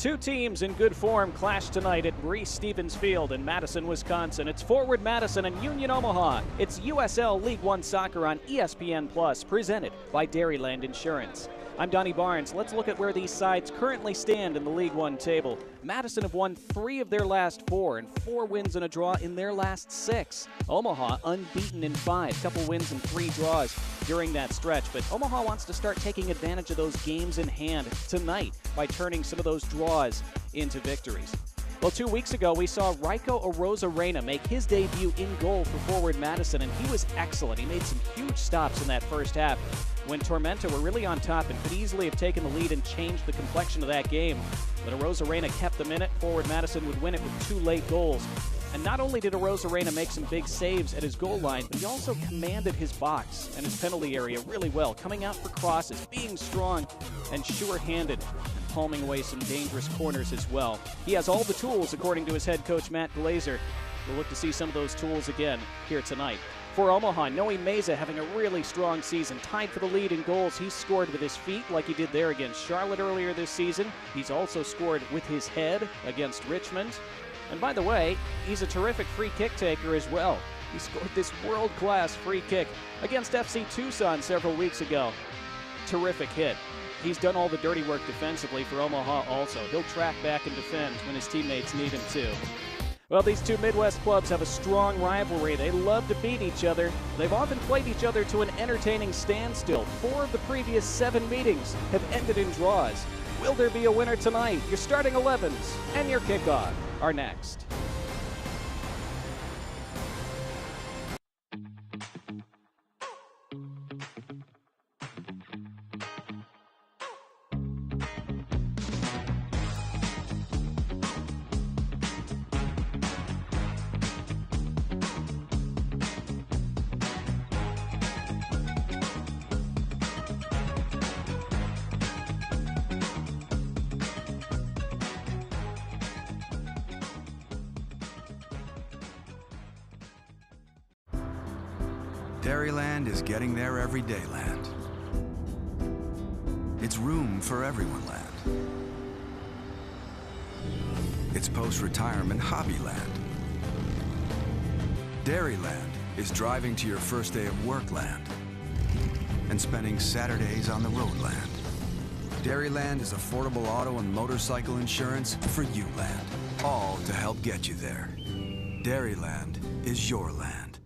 Two teams in good form clash tonight at Breese-Stevens Field in Madison, Wisconsin. It's Forward Madison and Union Omaha. It's USL League One soccer on ESPN Plus, presented by Dairyland Insurance. I'm Donnie Barnes. Let's look at where these sides currently stand in the League One table. Madison have won 3 of their last 4 and 4 wins and a draw in their last 6. Omaha unbeaten in 5, couple wins and 3 draws during that stretch. But Omaha wants to start taking advantage of those games in hand tonight by turning some of those draws into victories. Well, 2 weeks ago, we saw Raiko Arozarena make his debut in goal for Forward Madison, and he was excellent. He made some huge stops in that first half when Tormenta were really on top and could easily have taken the lead and changed the complexion of that game. But Arozarena kept them in it. Forward Madison would win it with 2 late goals. And not only did Arozarena make some big saves at his goal line, but he also commanded his box and his penalty area really well, coming out for crosses, being strong and sure-handed, and palming away some dangerous corners as well. He has all the tools, according to his head coach, Matt Glazer. We'll look to see some of those tools again here tonight. For Omaha, Noe Meza having a really strong season, tied for the lead in goals. He scored with his feet like he did there against Charlotte earlier this season. He's also scored with his head against Richmond. And by the way, he's a terrific free kick taker as well. He scored this world-class free kick against FC Tucson several weeks ago. Terrific hit. He's done all the dirty work defensively for Omaha also. He'll track back and defend when his teammates need him to. Well, these two Midwest clubs have a strong rivalry. They love to beat each other. They've often played each other to an entertaining standstill. 4 of the previous 7 meetings have ended in draws. Will there be a winner tonight? Your starting 11s and your kickoff are next. Dairyland is getting there every day land. It's room for everyone land. It's post-retirement hobby land. Dairyland is driving to your first day of work land and spending Saturdays on the road land. Dairyland is affordable auto and motorcycle insurance for you land, all to help get you there. Dairyland is your land.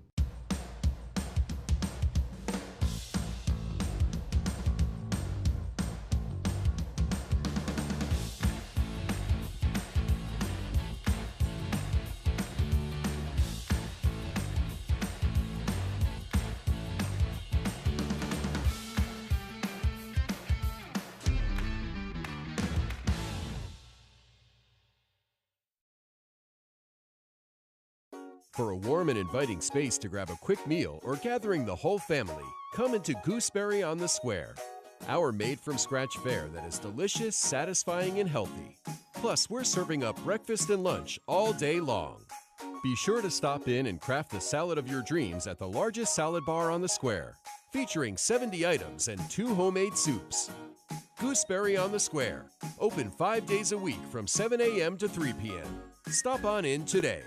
For a warm and inviting space to grab a quick meal or gathering the whole family, come into Gooseberry on the Square. Our made-from-scratch fare that is delicious, satisfying, and healthy. Plus, we're serving up breakfast and lunch all day long. Be sure to stop in and craft the salad of your dreams at the largest salad bar on the Square, featuring 70 items and 2 homemade soups. Gooseberry on the Square, open 5 days a week from 7 a.m. to 3 p.m. Stop on in today.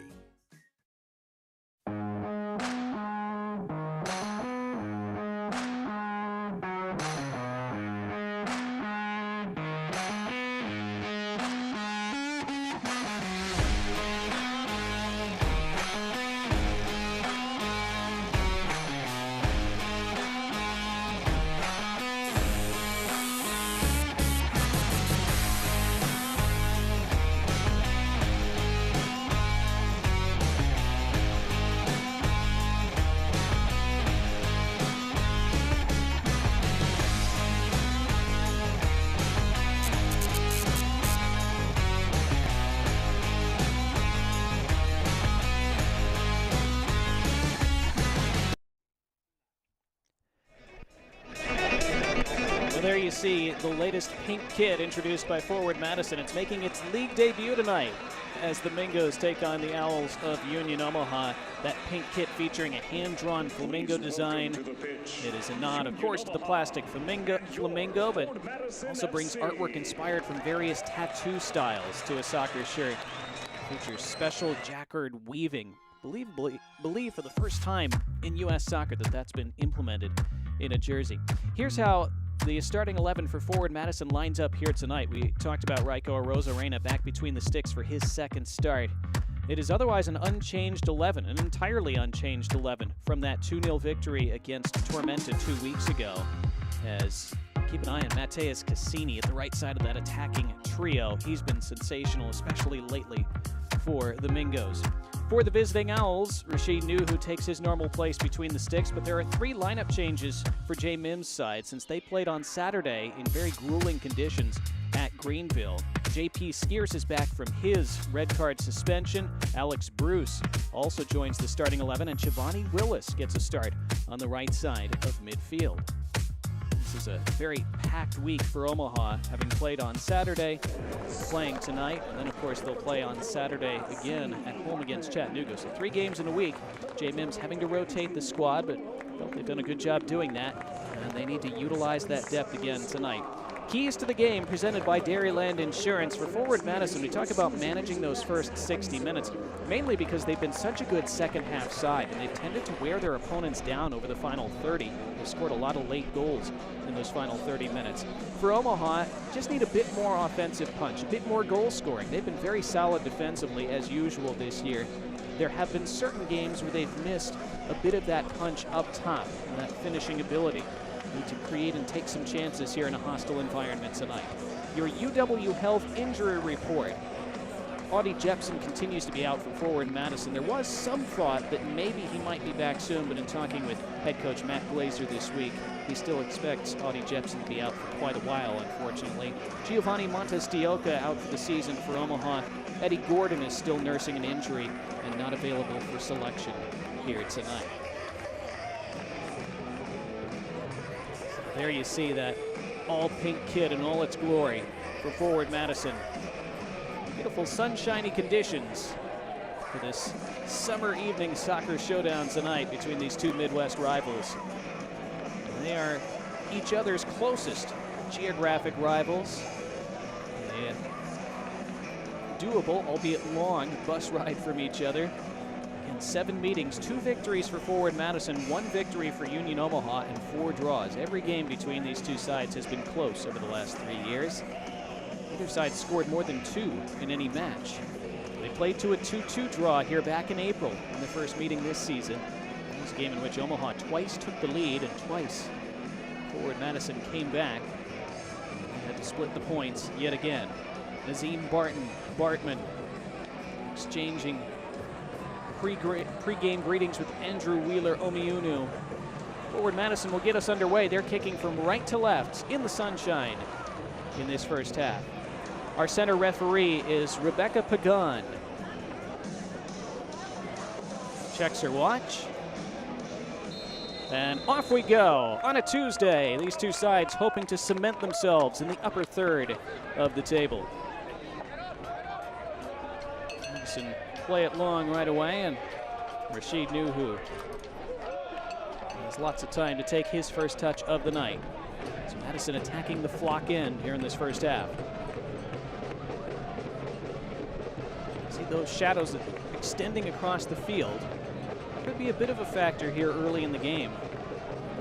Well, there you see the latest pink kit introduced by Forward Madison. It's making its league debut tonight. as the Mingos take on the Owls of Union Omaha. That pink kit featuring a hand-drawn flamingo design. It is a nod, of course, to the plastic flamingo, but also brings artwork inspired from various tattoo styles to a soccer shirt. Features special jacquard weaving. Believe for the first time in U.S. soccer that's been implemented in a jersey. Here's how the starting 11 for Forward Madison lines up here tonight. We talked about Raiko Arozarena back between the sticks for his second start. It is otherwise an unchanged 11, an entirely unchanged 11 from that 2-0 victory against Tormenta 2 weeks ago. As keep an eye on Mateus Cassini at the right side of that attacking trio. He's been sensational, especially lately for the Mingos. For the visiting Owls, Rashid Nuhu takes his normal place between the sticks, but there are 3 lineup changes for Jay Mims' side since they played on Saturday in very grueling conditions at Greenville. JP Skiers is back from his red card suspension. Alex Bruce also joins the starting 11, and Shivani Willis gets a start on the right side of midfield. This is a very packed week for Omaha, having played on Saturday, playing tonight, and then of course they'll play on Saturday again at home against Chattanooga. So 3 games in a week. Jay Mims having to rotate the squad, but felt they've done a good job doing that, and they need to utilize that depth again tonight. Keys to the game presented by Dairyland Insurance. For Forward Madison, we talk about managing those first 60 minutes, mainly because they've been such a good second half side, and they've tended to wear their opponents down over the final 30. They've scored a lot of late goals in those final 30 minutes. For Omaha, just need a bit more offensive punch, a bit more goal scoring. They've been very solid defensively as usual this year. There have been certain games where they've missed a bit of that punch up top and that finishing ability. Need to create and take some chances here in a hostile environment tonight. Your UW Health injury report. Audie Jepson continues to be out for Forward Madison. There was some thought that maybe he might be back soon, but in talking with head coach Matt Glazer this week, he still expects Audie Jepson to be out for quite a while, unfortunately. Giovanni Montes de Oca out for the season for Omaha. Eddie Gordon is still nursing an injury and not available for selection here tonight. There you see that all-pink kit in all its glory for Forward Madison. Beautiful sunshiny conditions for this summer evening soccer showdown tonight between these 2 Midwest rivals. They are each other's closest geographic rivals. A doable, albeit long, bus ride from each other. In 7 meetings, 2 victories for Forward Madison, 1 victory for Union Omaha, and 4 draws. Every game between these 2 sides has been close over the last 3 years. Neither side scored more than 2 in any match. They played to a 2-2 draw here back in April in the first meeting this season. It was a game in which Omaha twice took the lead and twice Forward Madison came back. They had to split the points yet again. Nazim Bartman exchanging pre-game greetings with Andrew Wheeler Omiunu. Forward Madison will get us underway. They're kicking from right to left in the sunshine in this first half. Our center referee is Rebecca Pagan. Checks her watch. And off we go on a Tuesday. These 2 sides hoping to cement themselves in the upper third of the table. Madison play it long right away, and Rashid Nuhu has lots of time to take his first touch of the night. So Madison attacking the flock end here in this first half. See those shadows extending across the field. Could be a bit of a factor here early in the game.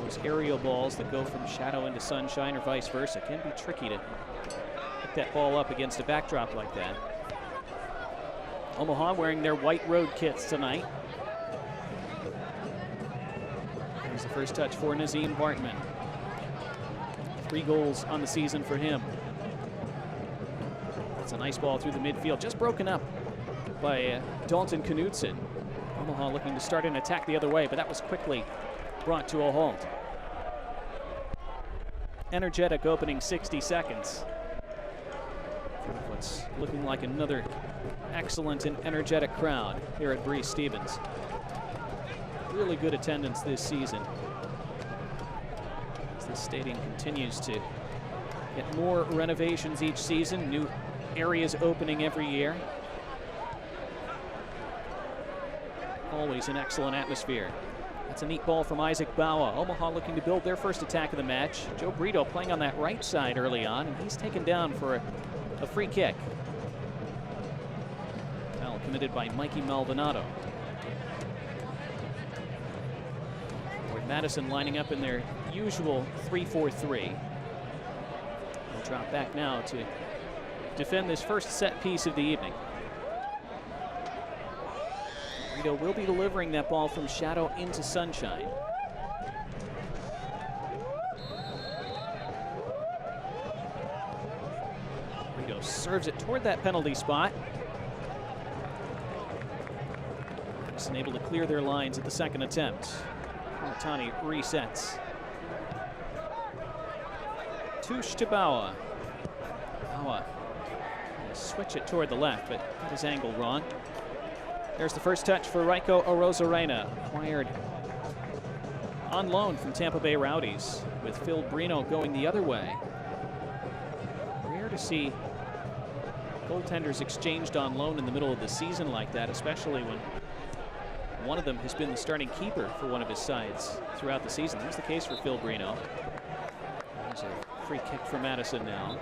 Those aerial balls that go from shadow into sunshine or vice versa can be tricky to pick that ball up against a backdrop like that. Omaha wearing their white road kits tonight. Here's the first touch for Nazim Bartman. 3 goals on the season for him. That's a nice ball through the midfield, just broken up by Dalton Knudsen. Omaha looking to start an attack the other way, but that was quickly brought to a halt. Energetic opening 60 seconds. What's looking like another excellent and energetic crowd here at Breese Stevens. Really good attendance this season. As the stadium continues to get more renovations each season, new areas opening every year. always an excellent atmosphere. That's a neat ball from Isaac Bawa. Omaha looking to build their first attack of the match. Joe Burrito playing on that right side early on, and he's taken down for a free kick. Foul committed by Mikey Maldonado. Madison lining up in their usual 3-4-3. They'll drop back now to defend this first set piece of the evening. Burrito will be delivering that ball from shadow into sunshine. Burrito serves it toward that penalty spot. Madison able to clear their lines at the second attempt. Kamatani resets. Tush to Bawa. Bawa switch it toward the left, but got his angle wrong. There's the first touch for Raiko Arozarena, acquired on loan from Tampa Bay Rowdies, with Phil Brino going the other way. Rare to see goaltenders exchanged on loan in the middle of the season like that, especially when one of them has been the starting keeper for one of his sides throughout the season. That's the case for Phil Brino. There's a free kick for Madison now.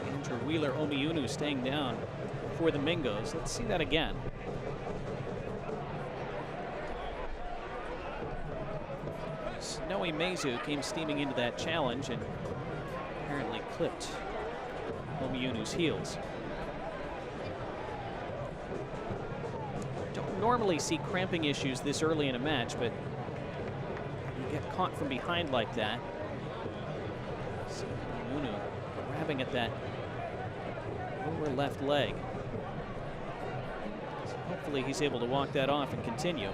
Andrew Wheeler-Omiunu staying down for the Mingos. Let's see that again. Snowy Mezu came steaming into that challenge and apparently clipped Omiunu's heels. Don't normally see cramping issues this early in a match, but you get caught from behind like that. So Omiunu grabbing at that lower left leg. So hopefully he's able to walk that off and continue.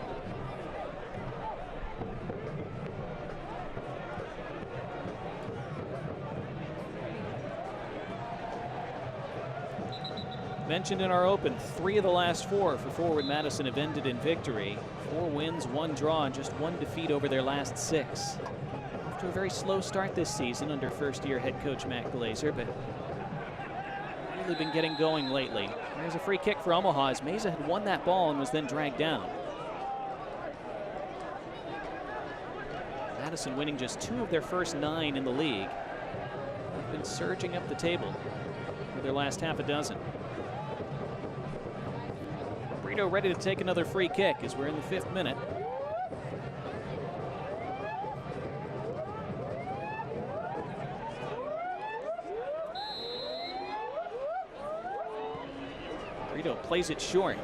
Mentioned in our open, 3 of the last 4 for forward Madison have ended in victory. 4 wins, 1 draw, and just 1 defeat over their last 6. Off to a very slow start this season under first-year head coach Matt Glazer, but really been getting going lately. There's a free kick for Omaha as Meza had won that ball and was then dragged down. Madison winning just 2 of their first 9 in the league. They've been surging up the table for their last half a dozen. Burrito ready to take another free kick as we're in the 5th minute. Burrito plays it short.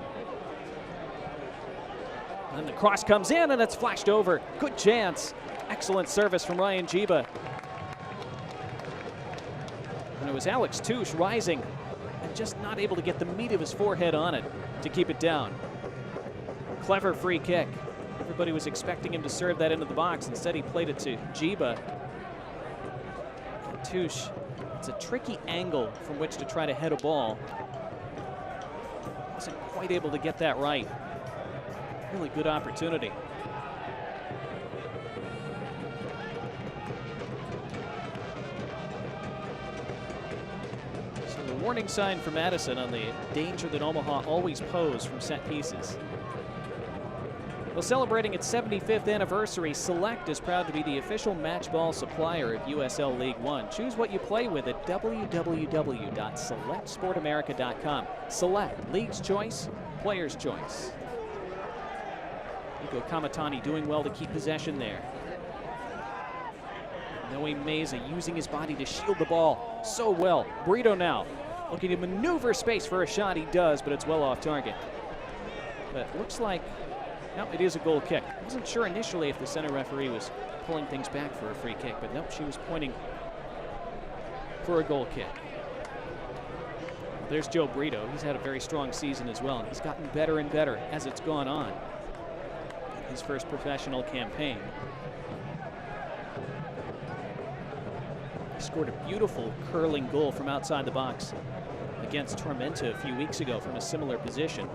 And the cross comes in and it's flashed over. Good chance. Excellent service from Ryan Jiba. And it was Alex Tush rising and just not able to get the meat of his forehead on it to keep it down. Clever free kick. Everybody was expecting him to serve that into the box. Instead, he played it to Jiba. Tush, it's a tricky angle from which to try to head a ball. Wasn't quite able to get that right. Really good opportunity. So the warning sign for Madison on the danger that Omaha always pose from set pieces. Well, celebrating its 75th anniversary, Select is proud to be the official match ball supplier of USL League One. Choose what you play with at www.selectsportamerica.com. Select, league's choice, player's choice. Nico Kamatani doing well to keep possession there. Noe Meza using his body to shield the ball so well. Burrito now looking to maneuver space for a shot. He does, but it's well off target. But it looks like, no, it is a goal kick. I wasn't sure initially if the center referee was pulling things back for a free kick, but nope, she was pointing for a goal kick. There's Joe Burrito. He's had a very strong season as well, and he's gotten better and better as it's gone on. His first professional campaign. He scored a beautiful curling goal from outside the box against Tormenta a few weeks ago from a similar position.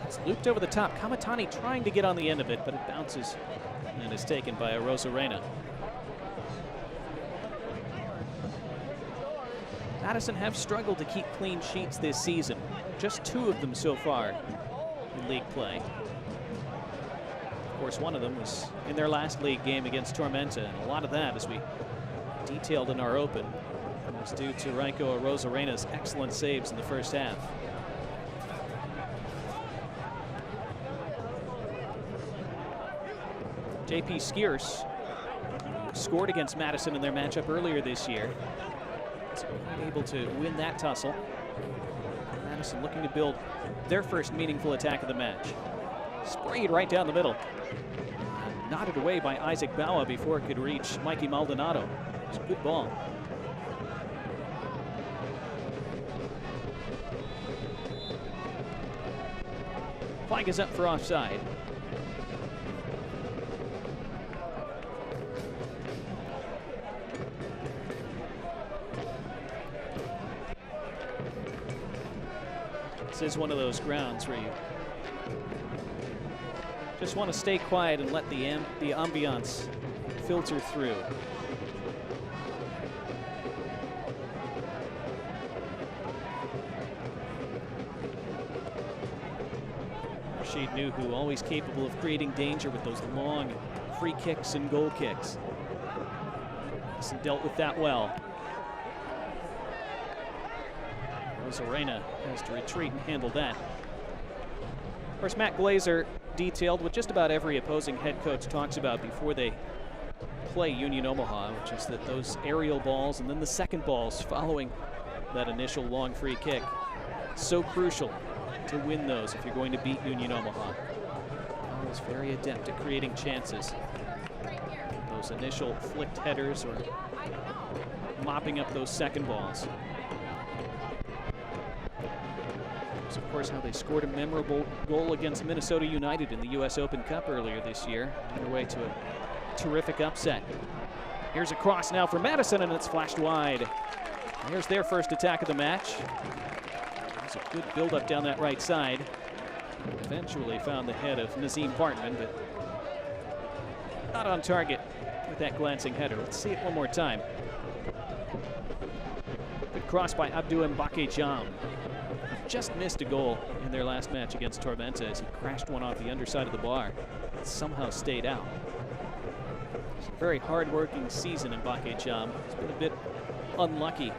It's Looped over the top. Kamatani trying to get on the end of it, but it bounces and is taken by Rosarena. Madison have struggled to keep clean sheets this season. Just 2 of them so far in league play. Of course, one of them was in their last league game against Tormenta, and a lot of that, as we detailed in our open, was due to Raiko Rosarena's excellent saves in the first half. JP Skiers scored against Madison in their matchup earlier this year. So able to win that tussle. Madison looking to build their first meaningful attack of the match. Sprayed right down the middle. Knotted away by Isaac Baua before it could reach Mikey Maldonado. It's a good ball. Flag is up for offside. This is one of those grounds where you just want to stay quiet and let the ambiance filter through. Rashid Nuhu always capable of creating danger with those long free kicks and goal kicks. Madison dealt with that well. Rosarena has to retreat and handle that. Of course, Matt Glazer detailed what just about every opposing head coach talks about before they play Union Omaha, which is that those aerial balls and then the second balls following that initial long free kick, so crucial to win those if you're going to beat Union Omaha. Always very adept at creating chances. Those initial flicked headers or mopping up those second balls. Of course, how they scored a memorable goal against Minnesota United in the U.S. Open Cup earlier this year, on their way to a terrific upset. Here's a cross now for Madison, and it's flashed wide. There's their first attack of the match. It's a good build-up down that right side. Eventually found the head of Nazim Bartman, but not on target with that glancing header. Let's see it one more time. Good cross by Abdou Mbake Jam. Just missed a goal in their last match against Tormenta as he crashed one off the underside of the bar. It somehow stayed out. It's a very hard-working season in Mbake Jam. He's been a bit unlucky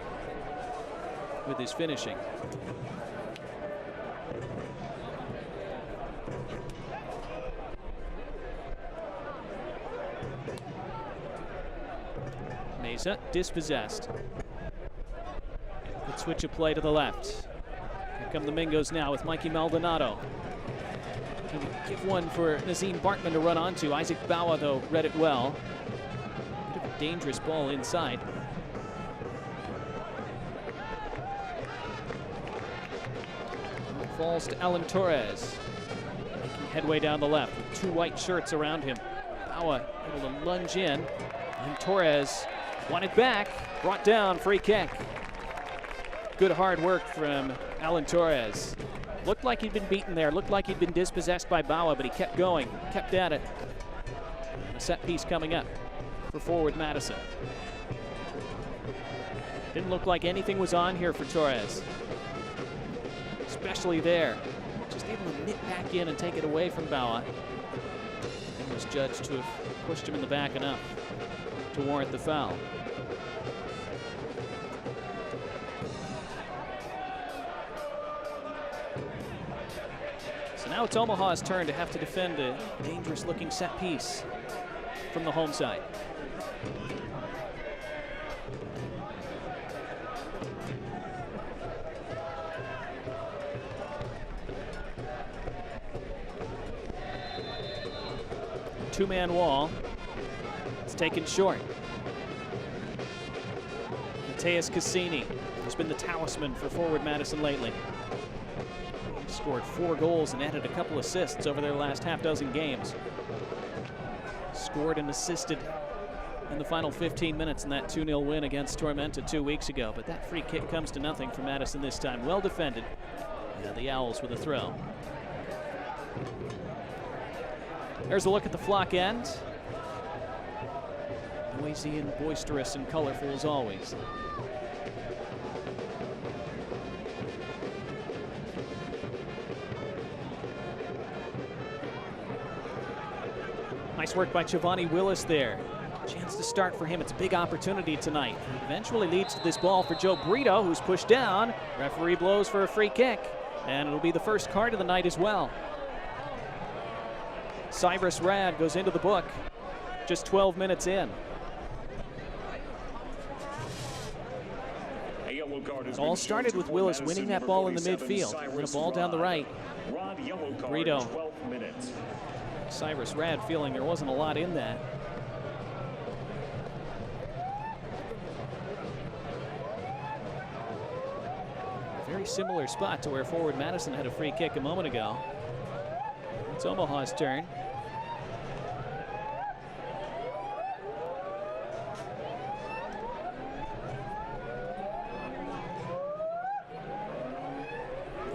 with his finishing. Meza dispossessed. Good switch of play to the left. Here come the Mingos now with Mikey Maldonado. Can give one for Nazim Bartman to run onto. Isaac Baua, though, read it well. Bit of a dangerous ball inside. Falls to Alan Torres. Making headway down the left with 2 white shirts around him. Baua able to lunge in. And Torres won it back. Brought down, free kick. Good hard work from Alan Torres. Looked like he'd been beaten there. Looked like he'd been dispossessed by Baua, but he kept going, kept at it. A set piece coming up for forward Madison. Didn't look like anything was on here for Torres. Especially there. Just able to nip back in and take it away from Baua. And was judged to have pushed him in the back enough to warrant the foul. Now it's Omaha's turn to have to defend a dangerous-looking set piece from the home side. Two-man wall. It's taken short. Mateus Cassini, who's been the talisman for forward Madison lately. Scored 4 goals and added a couple assists over their last half-dozen games. Scored and assisted in the final 15 minutes in that 2-0 win against Tormenta 2 weeks ago. But that free kick comes to nothing for Madison this time. Well defended. And the Owls with a throw. There's a look at the flock end. Noisy and boisterous and colorful as always. Nice work by Giovanni Willis there. Chance to start for him. It's a big opportunity tonight. Eventually leads to this ball for Joe Burrito, who's pushed down. Referee blows for a free kick, and it'll be the first card of the night as well. Cyrus Rad goes into the book just 12 minutes in. It all started with Willis winning that ball in the midfield. And a ball down the right. Burrito. Cyrus Rad feeling there wasn't a lot in that. A very similar spot to where forward Madison had a free kick a moment ago. It's Omaha's turn.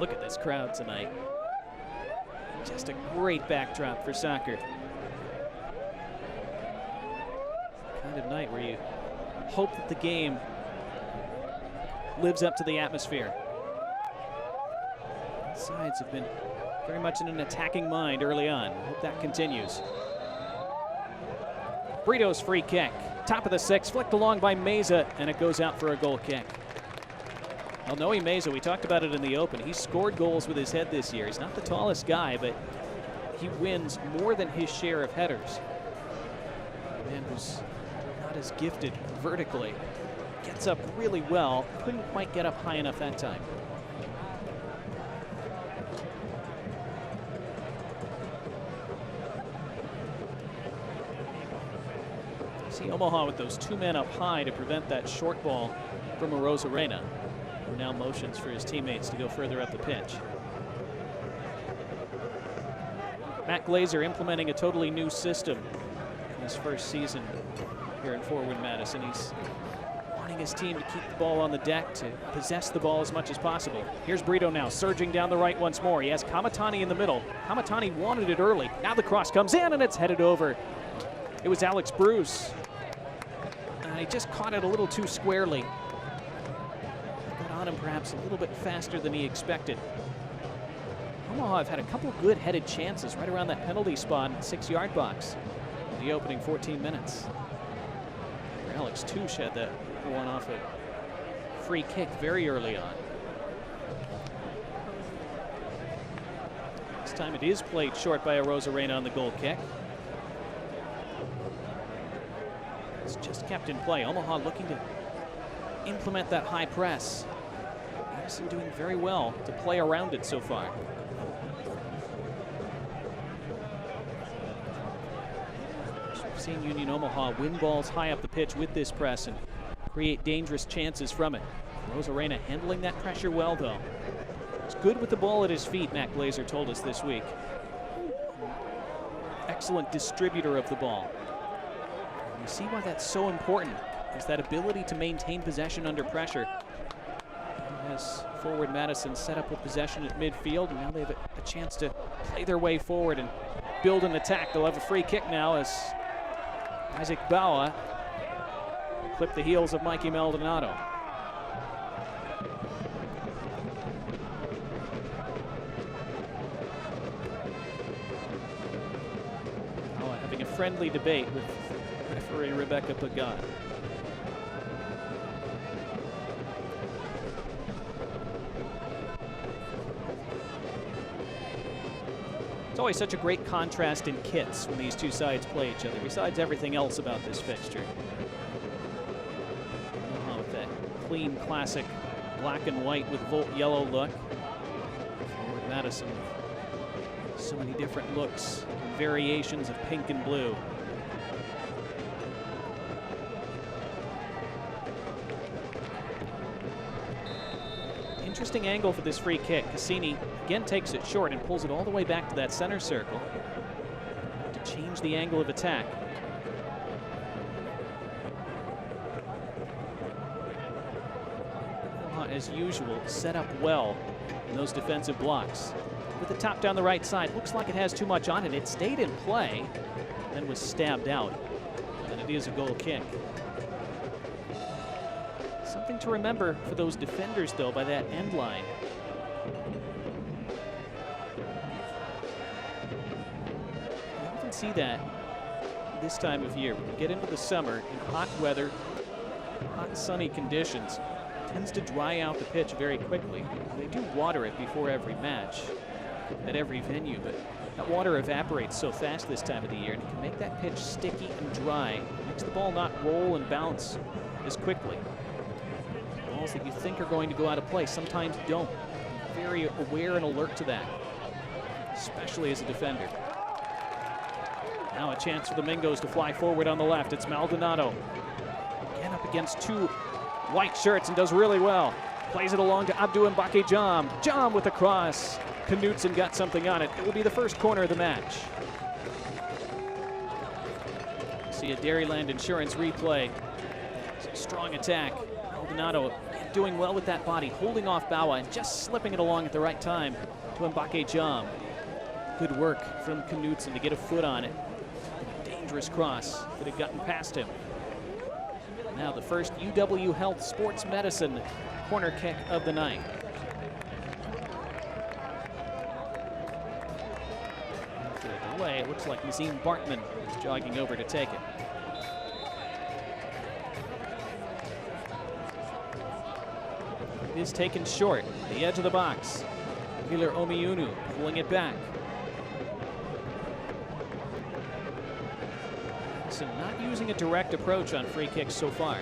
Look at this crowd tonight. Just a great backdrop for soccer. Kind of night where you hope that the game lives up to the atmosphere. Sides have been very much in an attacking mind early on. Hope that continues. Burrito's free kick. Top of the six, flicked along by Meza, and it goes out for a goal kick. Well, Noe Meza, we talked about it in the open. He's scored goals with his head this year. He's not the tallest guy, but he wins more than his share of headers. Man who's not as gifted vertically. Gets up really well. Couldn't quite get up high enough that time. See Omaha with those two men up high to prevent that short ball from Arozarena, who now motions for his teammates to go further up the pitch. Matt Glazer implementing a totally new system in his first season here in forward Madison. He's wanting his team to keep the ball on the deck, to possess the ball as much as possible. Here's Burrito now, surging down the right once more. He has Kamatani in the middle. Kamatani wanted it early. Now the cross comes in and it's headed over. It was Alex Bruce. He just caught it a little too squarely. Got on him perhaps a little bit faster than he expected. Omaha have had a couple good headed chances right around that penalty spot in the 6-yard box in the opening 14 minutes. Alex Touche had that one off a free kick very early on. This time it is played short by Arozarena on the goal kick. It's just kept in play. Omaha looking to implement that high press. Madison doing very well to play around it so far. We've seen Union Omaha win balls high up the pitch with this press and create dangerous chances from it. Arozarena handling that pressure well, though. He's good with the ball at his feet, Matt Glazer told us this week. Excellent distributor of the ball. You see why that's so important, is that ability to maintain possession under pressure. As forward Madison set up with possession at midfield, and now they have a chance to play their way forward and build an attack. They'll have a free kick now as Isaac Bawa clipped the heels of Mikey Maldonado. Having a friendly debate with referee Rebecca Pagan. It's always such a great contrast in kits when these two sides play each other, besides everything else about this fixture. With that clean, classic black and white with Volt yellow look. Forward Madison, so many different looks and variations of pink and blue. Interesting angle for this free kick. Cassini again takes it short and pulls it all the way back to that center circle to change the angle of attack. As usual, set up well in those defensive blocks. with the top down the right side. Looks like it has too much on it. It stayed in play, then was stabbed out. And it is a goal kick. Something to remember for those defenders, though, by that end line. You often see that this time of year. When you get into the summer in hot weather, hot sunny conditions, it tends to dry out the pitch very quickly. They do water it before every match at every venue, but that water evaporates so fast this time of the year, and it can make that pitch sticky and dry. It makes the ball not roll and bounce as quickly. Balls that you think are going to go out of play sometimes don't. Be very aware and alert to that, especially as a defender. Now a chance for the Mingos to fly forward on the left. It's Maldonado. Again up against two white shirts and does really well. Plays it along to Abdou Mbake Jam. Jam with a cross. Knutson got something on it. It will be the first corner of the match. See a Dairyland Insurance replay. It's a strong attack. Maldonado doing well with that body, holding off Bawa and just slipping it along at the right time to Mbake Jam. Good work from Knutson to get a foot on it. A dangerous cross that had gotten past him. Now the first UW Health Sports Medicine corner kick of the night. After the delay, it looks like Nazim Bartman is jogging over to take it. It is taken short, the edge of the box. Wheeler Omiunu pulling it back. So not using a direct approach on free kicks so far.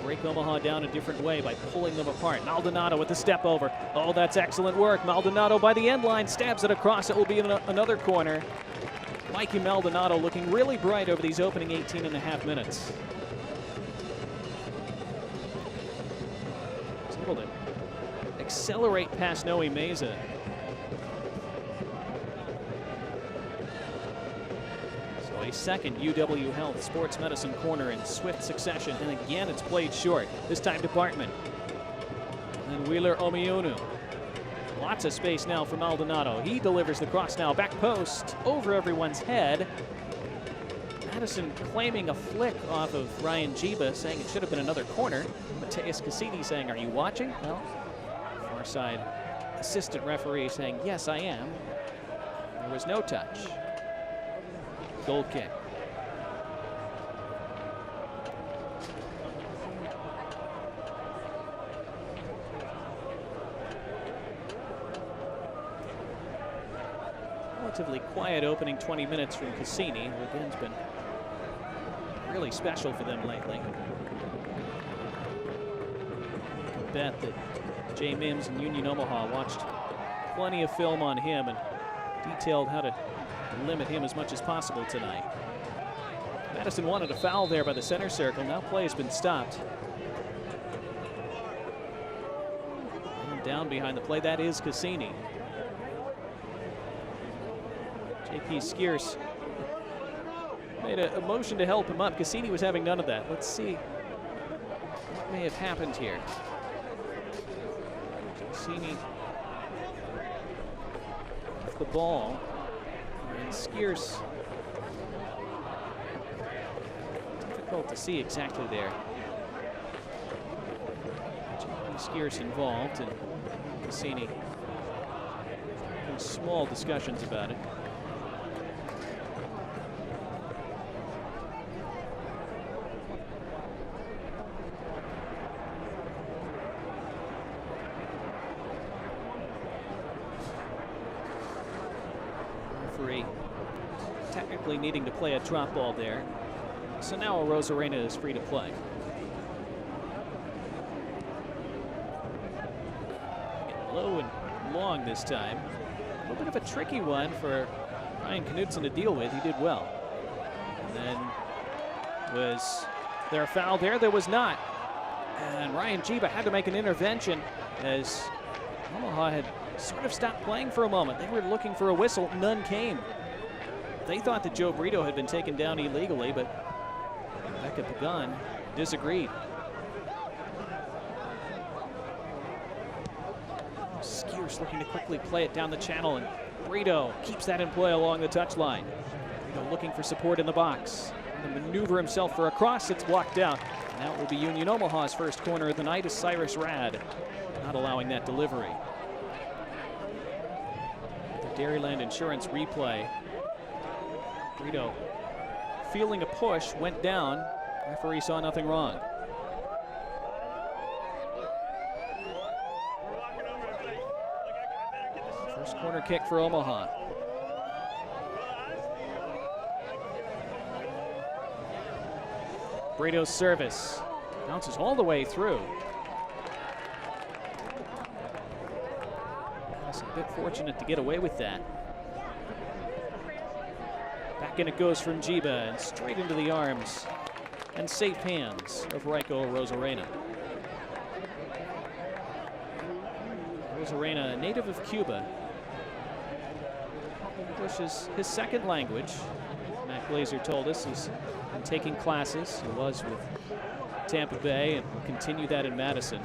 Break Omaha down a different way by pulling them apart. Maldonado with the step over. Oh, that's excellent work. Maldonado by the end line stabs it across. It will be another corner. Mikey Maldonado looking really bright over these opening 18 and a half minutes. He's able to accelerate past Noe Meza. A second UW Health Sports Medicine corner in swift succession, and again it's played short, this time to Bartman. And Wheeler Omiunu. Lots of space now for Maldonado. He delivers the cross now, back post, over everyone's head. Madison claiming a flick off of Ryan Jiba, saying it should have been another corner. Mateus Cassini saying, are you watching? Well, far side assistant referee saying, yes, I am. There was no touch. Goal kick. Relatively quiet opening 20 minutes from Cassini, who again's been really special for them lately. I bet that Jay Mims and Union Omaha watched plenty of film on him and detailed how to limit him as much as possible tonight. Madison wanted a foul there by the center circle. Now play has been stopped. And down behind the play, that is Cassini. J.P. Skierce made a motion to help him up. Cassini was having none of that. Let's see what may have happened here. Cassini off the ball. And Skierce, difficult to see exactly there. Skierce involved, and Cassini having small discussions about it. Technically needing to play a drop ball there. So now Rosarena is free to play. Getting low and long this time. A little bit of a tricky one for Ryan Knutson to deal with. He did well. And then was there a foul there? There was not. And Ryan Jiba had to make an intervention as Omaha had sort of stopped playing for a moment. They were looking for a whistle. None came. They thought that Joe Burrito had been taken down illegally, but Becca Pagan disagreed. Skierce looking to quickly play it down the channel, and Burrito keeps that in play along the touchline. Burrito looking for support in the box. To maneuver himself for a cross, it's blocked out. And that will be Union Omaha's first corner of the night as Cyrus Rad not allowing that delivery. The Dairyland Insurance replay. Burrito feeling a push, went down. Referee saw nothing wrong. First corner kick for Omaha. Burrito's service bounces all the way through. Madison a bit fortunate to get away with that. Back in it goes from Jiba and straight into the arms and safe hands of Raiko Rosarena. Rosarena, a native of Cuba. English is his second language. Matt Glazer told us he's been taking classes. He was with Tampa Bay and will continue that in Madison.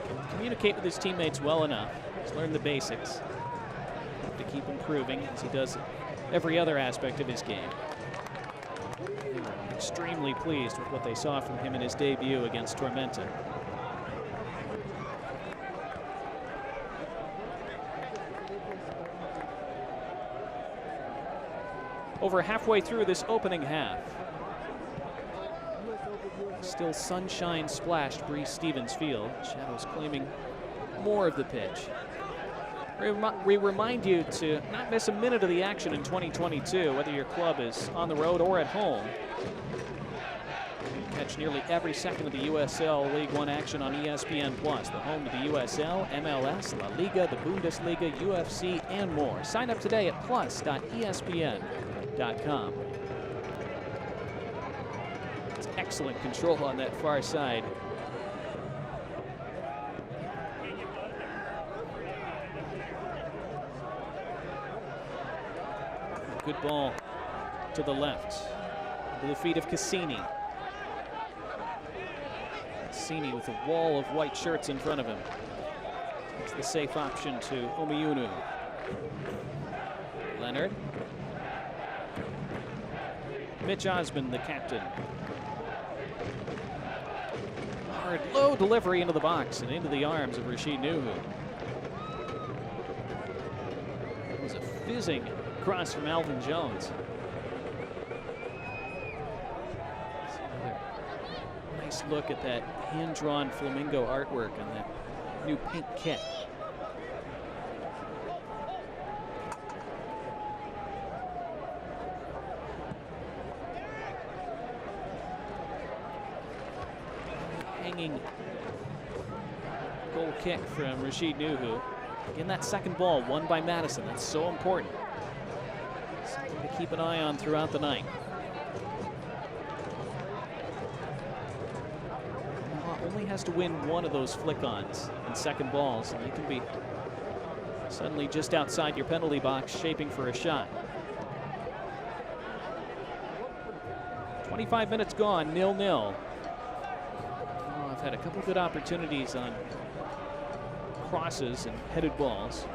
Can communicate with his teammates well enough. He's learned the basics. To keep improving as he does every other aspect of his game. They were extremely pleased with what they saw from him in his debut against Tormenta. Over halfway through this opening half. Still sunshine splashed Breese Stevens Field. Shadows claiming more of the pitch. We remind you to not miss a minute of the action in 2022, whether your club is on the road or at home. You can catch nearly every second of the USL League One action on ESPN+, the home of the USL, MLS, La Liga, the Bundesliga, UFC, and more. Sign up today at plus.espn.com. It's excellent control on that far side. Good ball to the left, to the feet of Cassini. Cassini with a wall of white shirts in front of him. It's the safe option to Omiunu. Leonard. Mitch Osmond, the captain. Hard, low delivery into the box and into the arms of Rashid Nuhu. It was a fizzing cross from Alvin Jones. Nice look at that hand-drawn flamingo artwork on that new pink kit. Hanging goal kick from Rashid Nuhu. Again, that second ball won by Madison. That's so important. Something to keep an eye on throughout the night. Omaha only has to win one of those flick-ons and second balls, and you can be suddenly just outside your penalty box shaping for a shot. 25 minutes gone, 0-0. Oh, I've had a couple good opportunities on crosses and headed balls.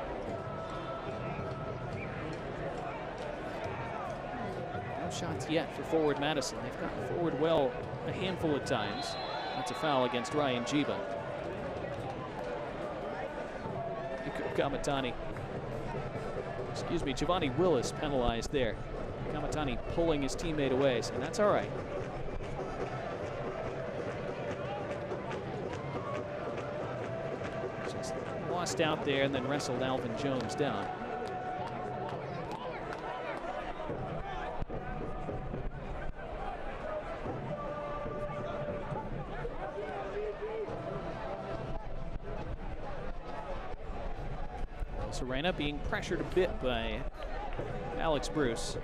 Shots yet for forward Madison. They've gotten forward well a handful of times. That's a foul against Ryan Jiba. Kamatani. Excuse me, Giovanni Willis penalized there. Kamatani pulling his teammate away, so that's all right. Just lost out there and then wrestled Alvin Jones down. Serena being pressured a bit by Alex Bruce.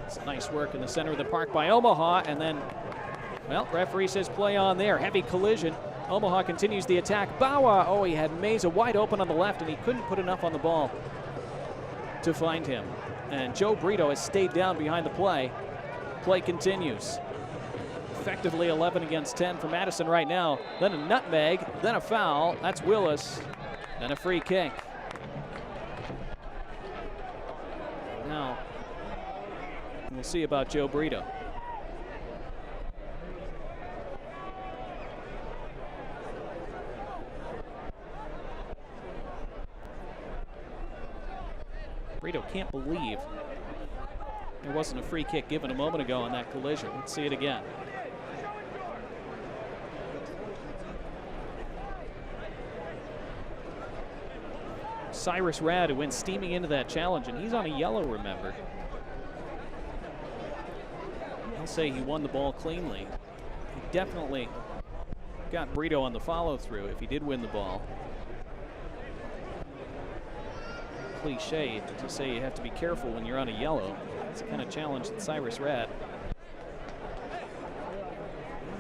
It's nice work in the center of the park by Omaha, and then, well, referee says play on there. Heavy collision. Omaha continues the attack. Bawa, oh, he had Meza wide open on the left, and he couldn't put enough on the ball to find him. And Joe Burrito has stayed down behind the play. Play continues. Effectively 11 against 10 for Madison right now. Then a nutmeg, then a foul. That's Willis. Then a free kick. Now, we'll see about Joe Burrito. Burrito can't believe there wasn't a free kick given a moment ago on that collision. Let's see it again. Cyrus Rad, who went steaming into that challenge, and he's on a yellow, remember. I'll say he won the ball cleanly. He definitely got Burrito on the follow-through if he did win the ball. Cliche to say you have to be careful when you're on a yellow. It's the kind of challenge that Cyrus Rad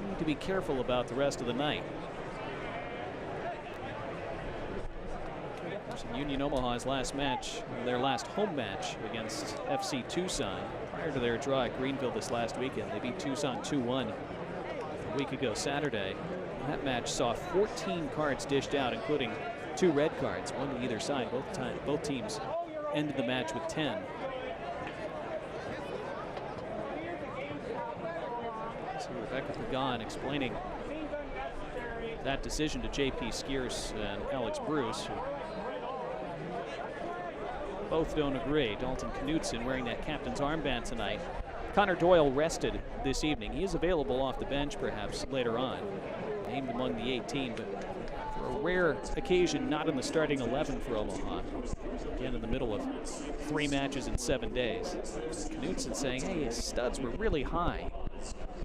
need to be careful about the rest of the night. Union Omaha's last match, their last home match against FC Tucson. Prior to their draw at Greenville this last weekend, they beat Tucson 2-1 a week ago Saturday. That match saw 14 cards dished out, including 2 red cards, one to either side. Both teams ended the match with 10. So Rebecca Pagan explaining that decision to J.P. Skierce and Alex Bruce, who both don't agree. Dalton Knutson wearing that captain's armband tonight. Connor Doyle rested this evening. He is available off the bench perhaps later on. Named among the 18, but for a rare occasion not in the starting 11 for Omaha. Again, in the middle of 3 matches in 7 days. Knutson saying, hey, his studs were really high.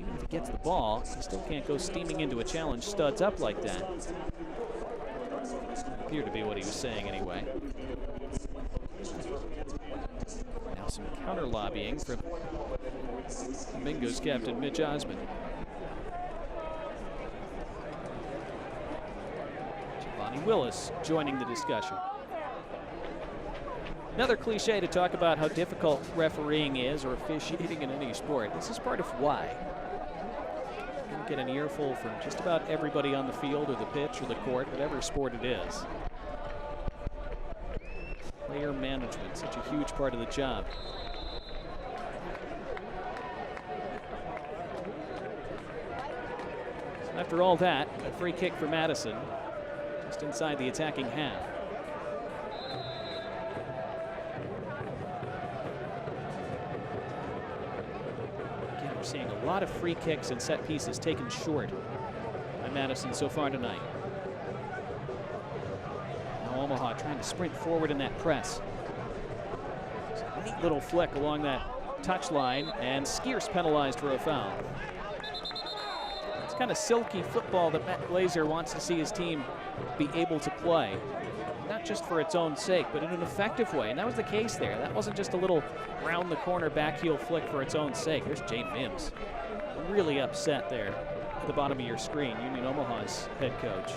Even if he gets the ball, he still can't go steaming into a challenge studs up like that. That appeared to be what he was saying anyway. Now some counter lobbying from Mingo's captain Mitch Osmond. Giovanni Willis joining the discussion. Another cliche to talk about how difficult refereeing is or officiating in any sport. This is part of why. You can get an earful from just about everybody on the field or the pitch or the court, whatever sport it is. Player management, such a huge part of the job. So after all that, a free kick for Madison, just inside the attacking half. Again, we're seeing a lot of free kicks and set pieces taken short by Madison so far tonight. Omaha trying to sprint forward in that press. A neat little flick along that touch line, and Skierce penalized for a foul. It's kind of silky football that Matt Glazer wants to see his team be able to play. Not just for its own sake, but in an effective way, and that was the case there. That wasn't just a little round the corner back heel flick for its own sake. There's Jay Mims, really upset there at the bottom of your screen, Union Omaha's head coach.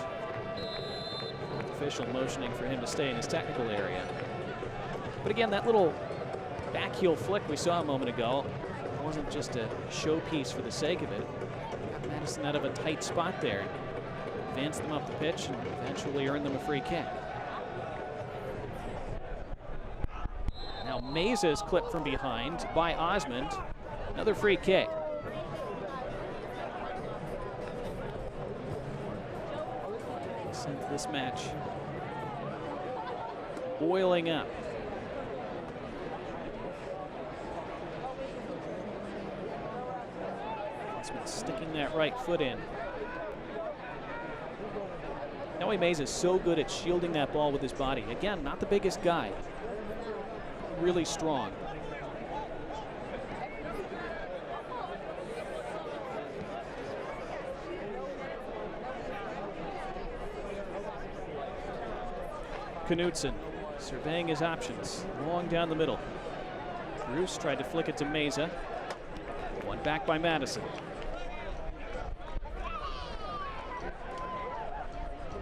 Official motioning for him to stay in his technical area. But again, that little back heel flick we saw a moment ago wasn't just a showpiece for the sake of it. Got Madison out of a tight spot there. Advanced them up the pitch and eventually earned them a free kick. Now Mesa's clipped from behind by Osmond. Another free kick. This match boiling up. Osmond sticking that right foot in. Noe Meza is so good at shielding that ball with his body. Again, not the biggest guy. Really strong. Knutson surveying his options, long down the middle. Bruce tried to flick it to Meza. One back by Madison.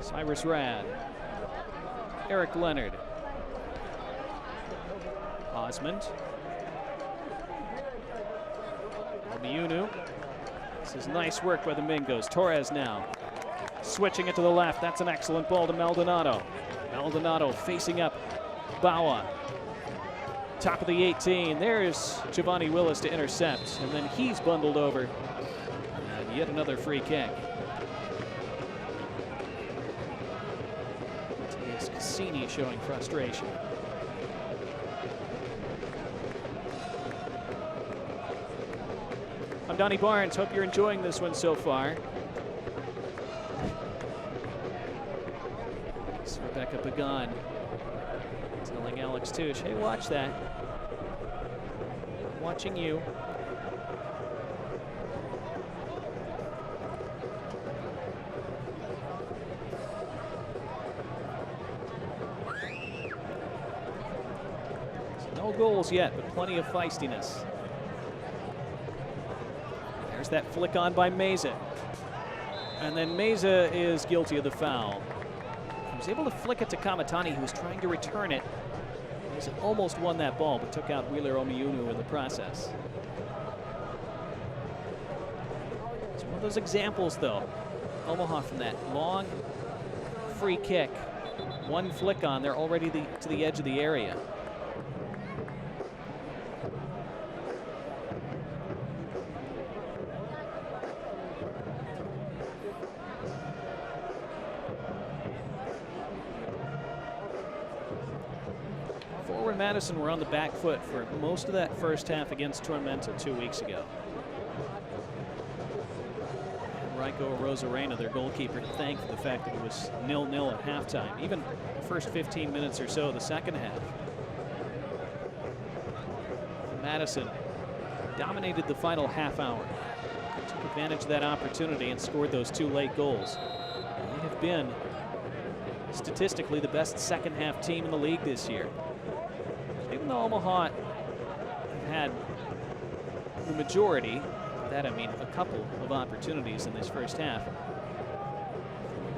Cyrus Rad. Eric Leonard. Osmond. Albiunu. This is nice work by the Mingos. Torres now switching it to the left. That's an excellent ball to Maldonado. Maldonado facing up Bawa. Top of the 18. There's Giovanni Willis to intercept, and then he's bundled over. And yet another free kick. Here's Cassini showing frustration. I'm Donnie Barnes. Hope you're enjoying this one so far. It's Rebecca Pagan telling Alex Touche, hey, watch that. I'm watching you. No goals yet, but plenty of feistiness. There's that flick on by Meza. And then Meza is guilty of the foul. He was able to flick it to Kamatani, who was trying to return it. Meza almost won that ball, but took out Wheeler Omiunu in the process. It's one of those examples, though. Omaha from that long free kick. One flick on, they're already to the edge of the area. Madison were on the back foot for most of that first half against Tormenta 2 weeks ago. Raiko Rosarena, their goalkeeper, thanked for the fact that it was 0-0 at halftime, even the first 15 minutes or so of the second half. Madison dominated the final half hour, took advantage of that opportunity and scored those 2 late goals. They have been statistically the best second half team in the league this year. Even though Omaha had the majority, that I mean a couple of opportunities in this first half,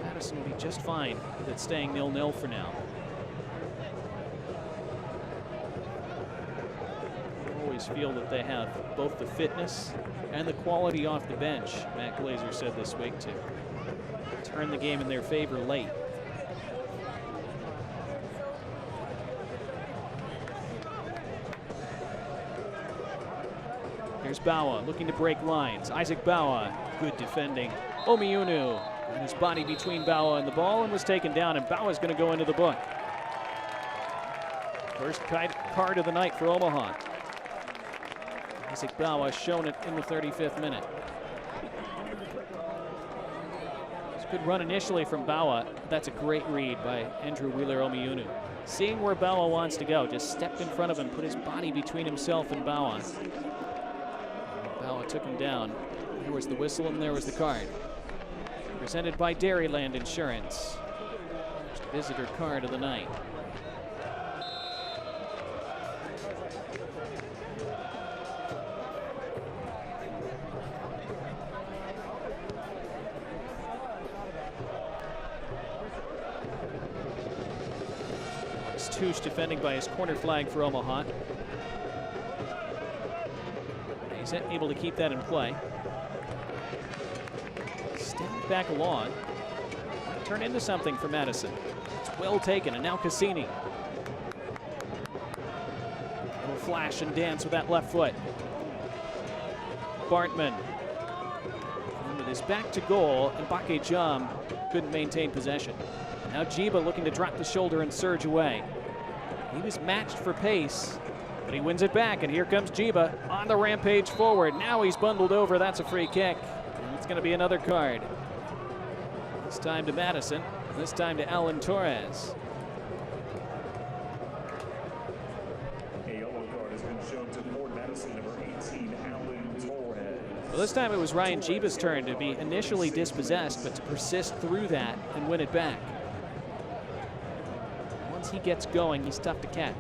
Madison will be just fine with it staying 0-0 for now. I always feel that they have both the fitness and the quality off the bench, Matt Glazer said this week, to turn the game in their favor late. Here's Bawa looking to break lines. Isaac Bawa, good defending. Omiunu and his body between Bawa and the ball and was taken down, and Bawa's going to go into the book. First card of the night for Omaha. Isaac Bawa shown it in the 35th minute. It's a good run initially from Bawa. That's a great read by Andrew Wheeler Omiunu. Seeing where Bawa wants to go, just stepped in front of him, put his body between himself and Bawa. Bawa took him down. Here was the whistle and there was the card. Presented by Dairyland Insurance. First visitor card of the night. Touche defending by his corner flag for Omaha. He's able to keep that in play. Stepped back along. Turn into something for Madison. It's well taken, and now Cassini. Little flash and dance with that left foot. Bartman. And with his back to goal, and Mbake Jam couldn't maintain possession. Now Jiba looking to drop the shoulder and surge away. He was matched for pace, but he wins it back, and here comes Jiba on the rampage forward. Now he's bundled over. That's a free kick, and it's going to be another card. This time to Madison, this time to Alan Torres. A yellow card has been shown to Ford Madison, number 18, Alan Torres. Well, this time it was Ryan Jiba's turn to be initially dispossessed, but to persist through that and win it back. Once he gets going, he's tough to catch.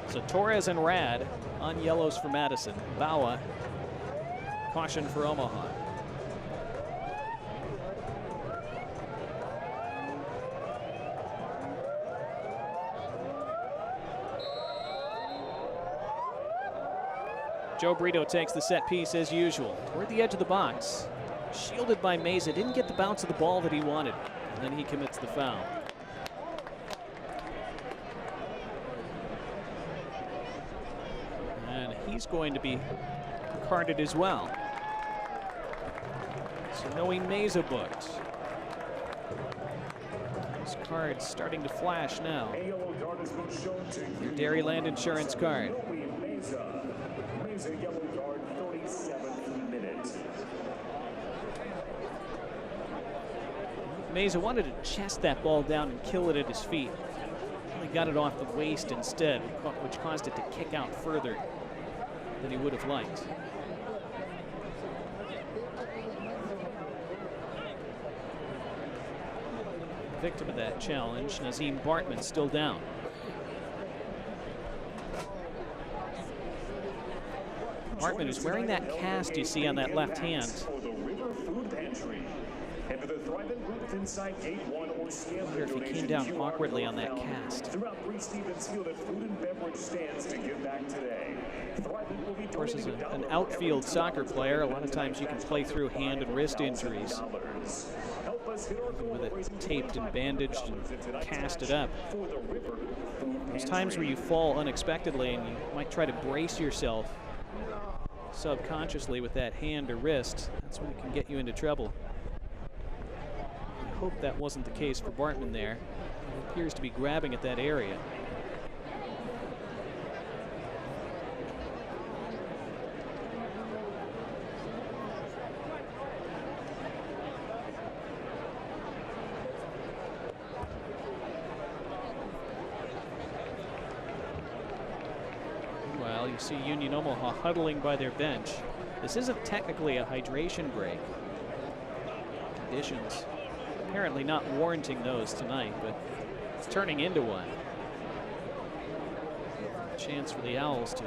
So Torres and Rad on yellows for Madison. Bawa, caution for Omaha. Joe Burrito takes the set piece as usual. Toward the edge of the box. Shielded by Meza. Didn't get the bounce of the ball that he wanted. And then he commits the foul. And he's going to be carded as well. So knowing Meza booked. Those cards starting to flash now. Your Dairyland Insurance card. Meza, yellow card, 37th minute. Meza wanted to chest that ball down and kill it at his feet. He got it off the waist instead, which caused it to kick out further than he would have liked. Victim of that challenge, Nazim Bartman still down. Bartman is wearing that cast you see on that left hand. I wonder if he came down awkwardly on that cast. Of course, as an outfield soccer player, a lot of times you can play through hand and wrist injuries. With it taped and bandaged and casted up. There's times where you fall unexpectedly and you might try to brace yourself subconsciously with that hand or wrist. That's when it can get you into trouble. I hope that wasn't the case for Bartman there. He appears to be grabbing at that area. You see Union Omaha huddling by their bench. This isn't technically a hydration break. Conditions apparently not warranting those tonight, but it's turning into one. A chance for the Owls to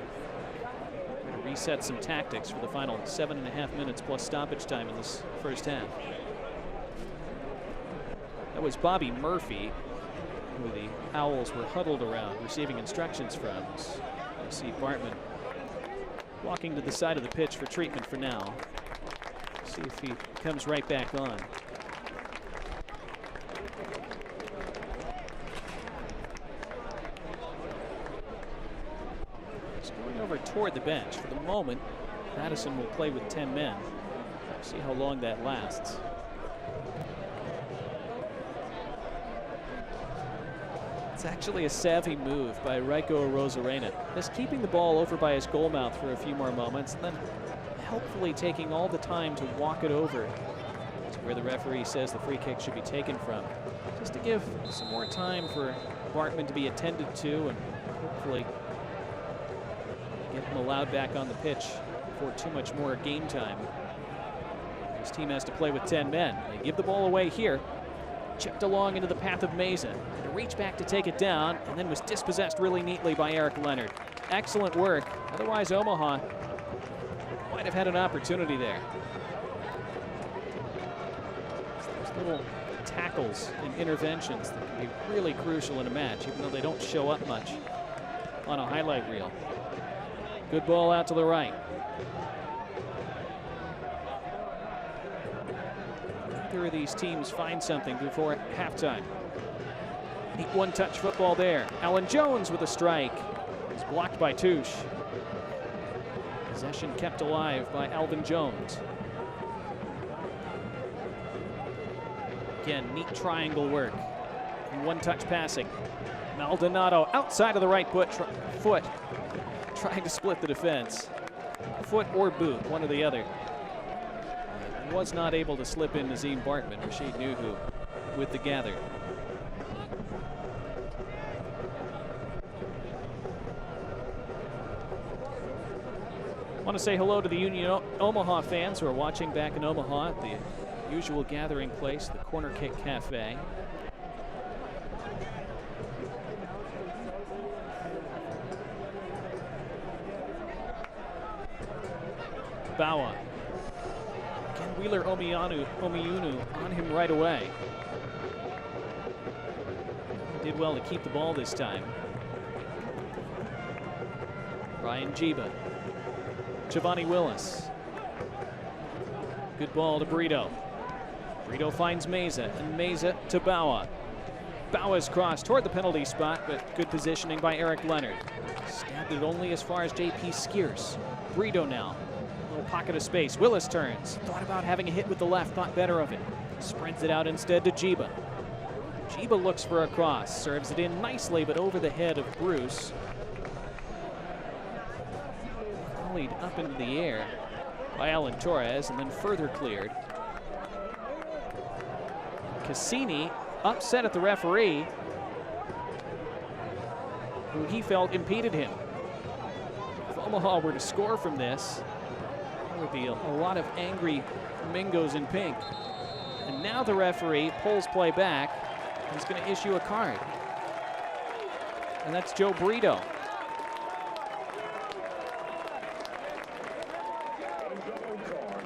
reset some tactics for the final 7.5 minutes plus stoppage time in this first half. That was Bobby Murphy, who the Owls were huddled around, receiving instructions from. You see Bartman walking to the side of the pitch for treatment for now. See if he comes right back on. He's going over toward the bench. For the moment, Madison will play with 10 men. See how long that lasts. It's actually a savvy move by Raiko Rosarena. Just keeping the ball over by his goal mouth for a few more moments, and then helpfully taking all the time to walk it over to where the referee says the free kick should be taken from. Just to give some more time for Bartman to be attended to and hopefully get him allowed back on the pitch before too much more game time. His team has to play with 10 men. They give the ball away here. Chipped along into the path of Meza. Reach back to take it down, and then was dispossessed really neatly by Eric Leonard. Excellent work. Otherwise, Omaha might have had an opportunity there. Those little tackles and interventions that can be really crucial in a match, even though they don't show up much on a highlight reel. Good ball out to the right. Neither of these teams find something before halftime. Neat one-touch football there. Alan Jones with a strike. It's blocked by Touche. Possession kept alive by Alvin Jones. Again, neat triangle work. And one-touch passing. Maldonado outside of the right foot, trying to split the defense. Foot or boot, one or the other. Was not able to slip in Nazim Bartman. Rashid Nuhu with the gather. I want to say hello to the Union Omaha fans who are watching back in Omaha at the usual gathering place, the Corner Kick Cafe. Bawa. Again, Wheeler Omiunu on him right away. He did well to keep the ball this time. Ryan Jiba. Giovanni Willis. Good ball to Burrito. Burrito finds Meza, and Meza to Bawa. Bawa's cross toward the penalty spot, but good positioning by Eric Leonard. Stabbed it only as far as JP Skiers. Burrito now. Little pocket of space. Willis turns. Thought about having a hit with the left, thought better of it. Spreads it out instead to Jiba. Jiba looks for a cross. Serves it in nicely, but over the head of Bruce. Volleyed up into the air by Alan Torres, and then further cleared. Cassini upset at the referee, who he felt impeded him. If Omaha were to score from this, there would be a lot of angry Mingos in pink. And now the referee pulls play back and is going to issue a card. And that's Joe Burrito.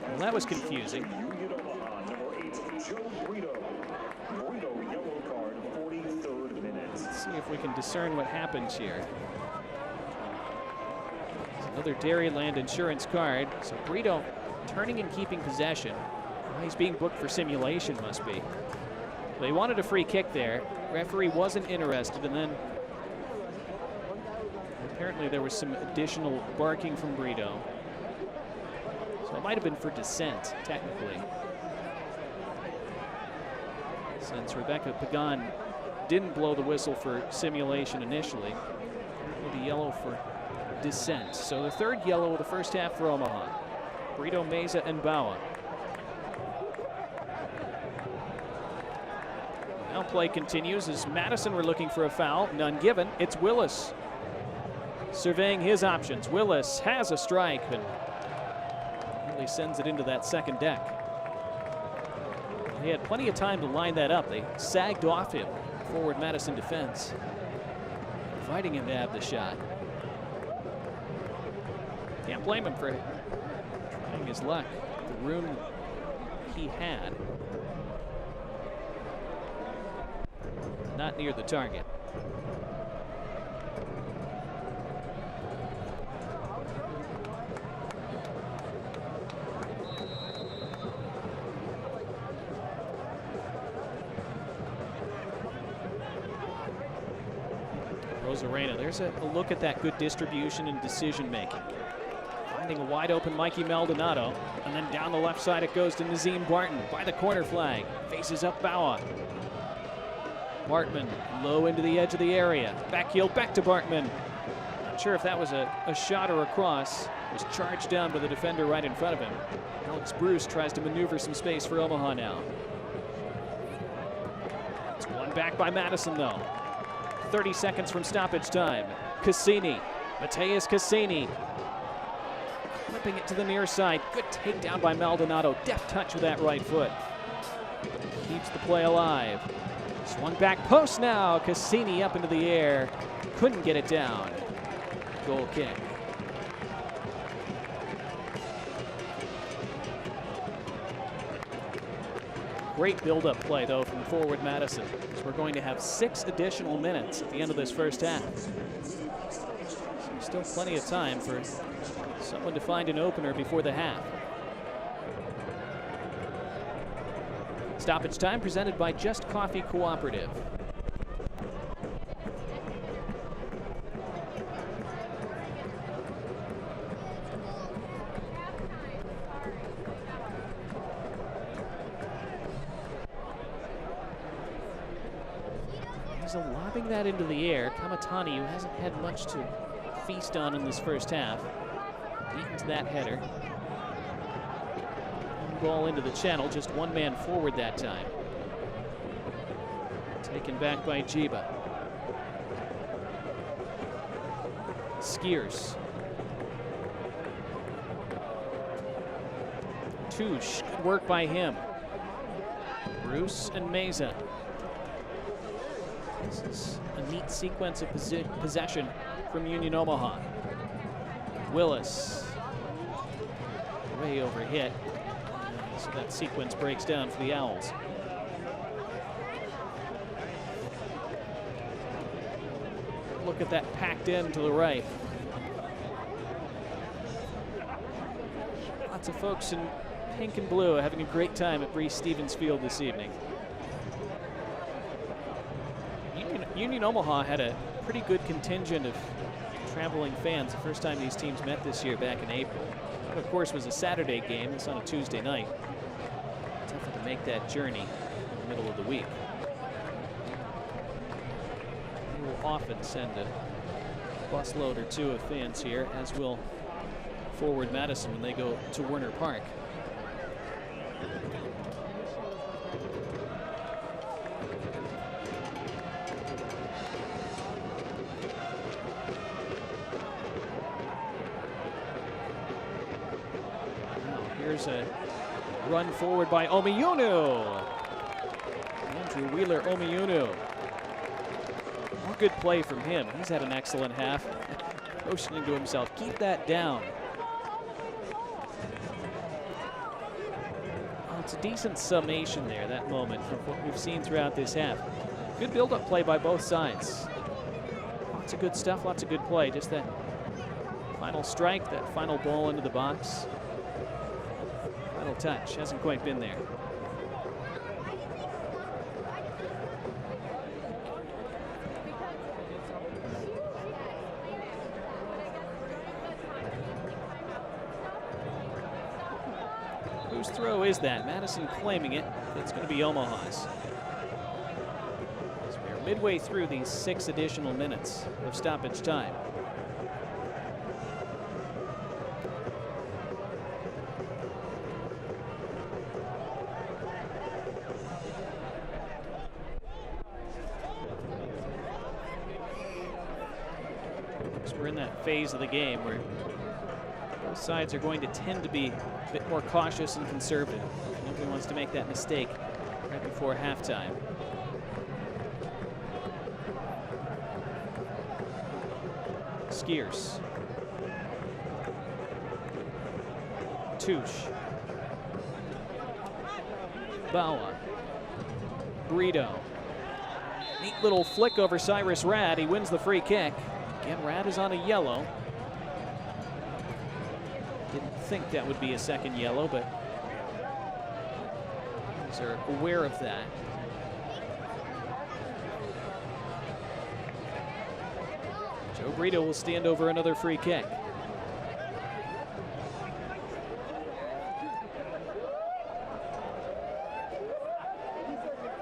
Well, that was confusing. Let's see if we can discern what happens here. It's another Dairyland insurance card. So Burrito turning and keeping possession. Oh, he's being booked for simulation, must be. They wanted a free kick there. Referee wasn't interested, and then apparently there was some additional barking from Burrito. So it might have been for dissent, technically. Since Rebecca Pagan didn't blow the whistle for simulation initially, the yellow for dissent. So the third yellow of the first half for Omaha. Burrito, Meza, and Bawa. Now play continues as Madison were looking for a foul. None given. It's Willis surveying his options. Willis has a strike and really sends it into that second deck. He had plenty of time to line that up. They sagged off him, forward Madison defense, inviting him to have the shot. Can't blame him for trying his luck. The room he had, not near the target. Rosarena, there's a look at that good distribution and decision making. Finding a wide open Mikey Maldonado, and then down the left side it goes to Nazim Barton by the corner flag. Faces up Bawa. Bartman low into the edge of the area. Backheel back to Bartman. Not sure if that was a shot or a cross. Was charged down by the defender right in front of him. Alex Bruce tries to maneuver some space for Omaha now. It's won back by Madison though. 30 seconds from stoppage time. Cassini, Mateus Cassini. Clipping it to the near side. Good takedown by Maldonado. Deft touch with that right foot. Keeps the play alive. Swung back post now. Cassini up into the air. Couldn't get it down. Goal kick. Great build-up play, though, from forward Madison. So we're going to have 6 additional minutes at the end of this first half. So still plenty of time for someone to find an opener before the half. Stoppage time presented by Just Coffee Cooperative. He's lobbing that into the air. Kamatani, who hasn't had much to feast on in this first half, beaten to that header. Ball into the channel, just one man forward that time. Taken back by Jiba. Skiers. Touche, good work by him. Bruce and Meza. This is a neat sequence of possession from Union Omaha. Willis, way overhit. So that sequence breaks down for the Owls. Look at that packed in to the right. Lots of folks in pink and blue having a great time at Breese Stevens Field this evening. Union Omaha had a pretty good contingent of traveling fans the first time these teams met this year back in April. That, of course, was a Saturday game. It's on a Tuesday night. Tougher to make that journey in the middle of the week. They will often send a busload or two of fans here, as will Forward Madison when they go to Werner Park. Here's a run forward by Omiunu. Andrew Wheeler Omiunu. More good play from him. He's had an excellent half. Motioning to himself, keep that down. Well, it's a decent summation there, that moment, of what we've seen throughout this half. Good build-up play by both sides. Lots of good stuff, lots of good play. Just that final strike, that final ball into the box. Final touch hasn't quite been there. Whose throw is that? Madison claiming it. It's going to be Omaha's. So we're midway through these 6 additional minutes of stoppage time. So we're in that phase of the game where both sides are going to tend to be a bit more cautious and conservative. Nobody wants to make that mistake right before halftime. Skiers. Touche. Bawa. Burrito. Neat little flick over Cyrus Rad. He wins the free kick. Again, Rad is on a yellow. Didn't think that would be a second yellow, but teams are aware of that. Joe Burrito will stand over another free kick.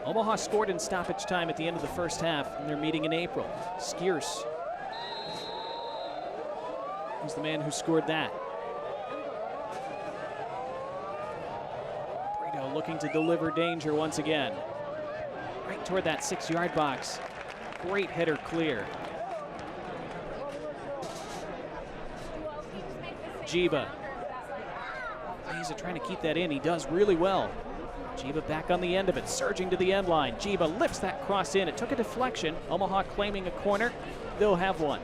Omaha scored in stoppage time at the end of the first half in their meeting in April. Skiers was the man who scored that. Burrito looking to deliver danger once again. Right toward that 6-yard box. Great header clear. Jiba. He's trying to keep that in. He does really well. Jiba back on the end of it, surging to the end line. Jiba lifts that cross in. It took a deflection. Omaha claiming a corner. They'll have one.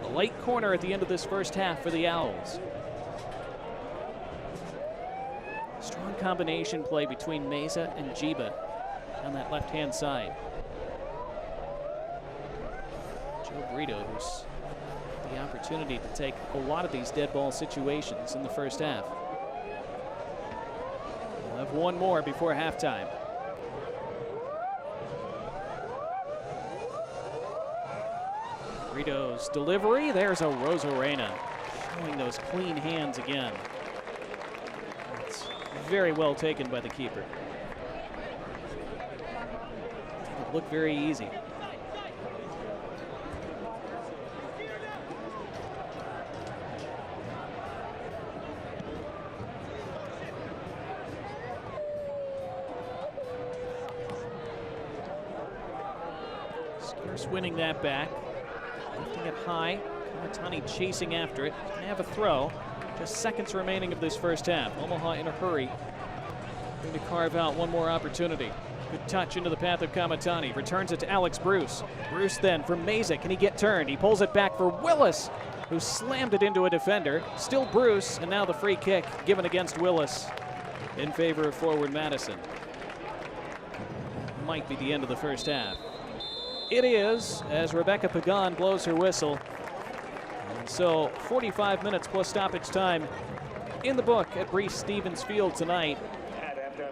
A late corner at the end of this first half for the Owls. Strong combination play between Meza and Jiba on that left-hand side. Joe Burrito, who's the opportunity to take a lot of these dead ball situations in the first half. We'll have one more before halftime. Burrito's delivery. There's a Rosarena showing those clean hands again. It's very well taken by the keeper. Didn't look very easy. Winning that back, lifting it high. Kamatani chasing after it. Gonna have a throw. Just seconds remaining of this first half. Omaha in a hurry. Going to carve out one more opportunity. Good touch into the path of Kamatani. Returns it to Alex Bruce. Bruce then for Meza. Can he get turned? He pulls it back for Willis, who slammed it into a defender. Still Bruce, and now the free kick given against Willis in favor of Forward Madison. Might be the end of the first half. It is, as Rebecca Pagan blows her whistle. And So 45 minutes plus stoppage time in the book at Breese-Stevens Field tonight.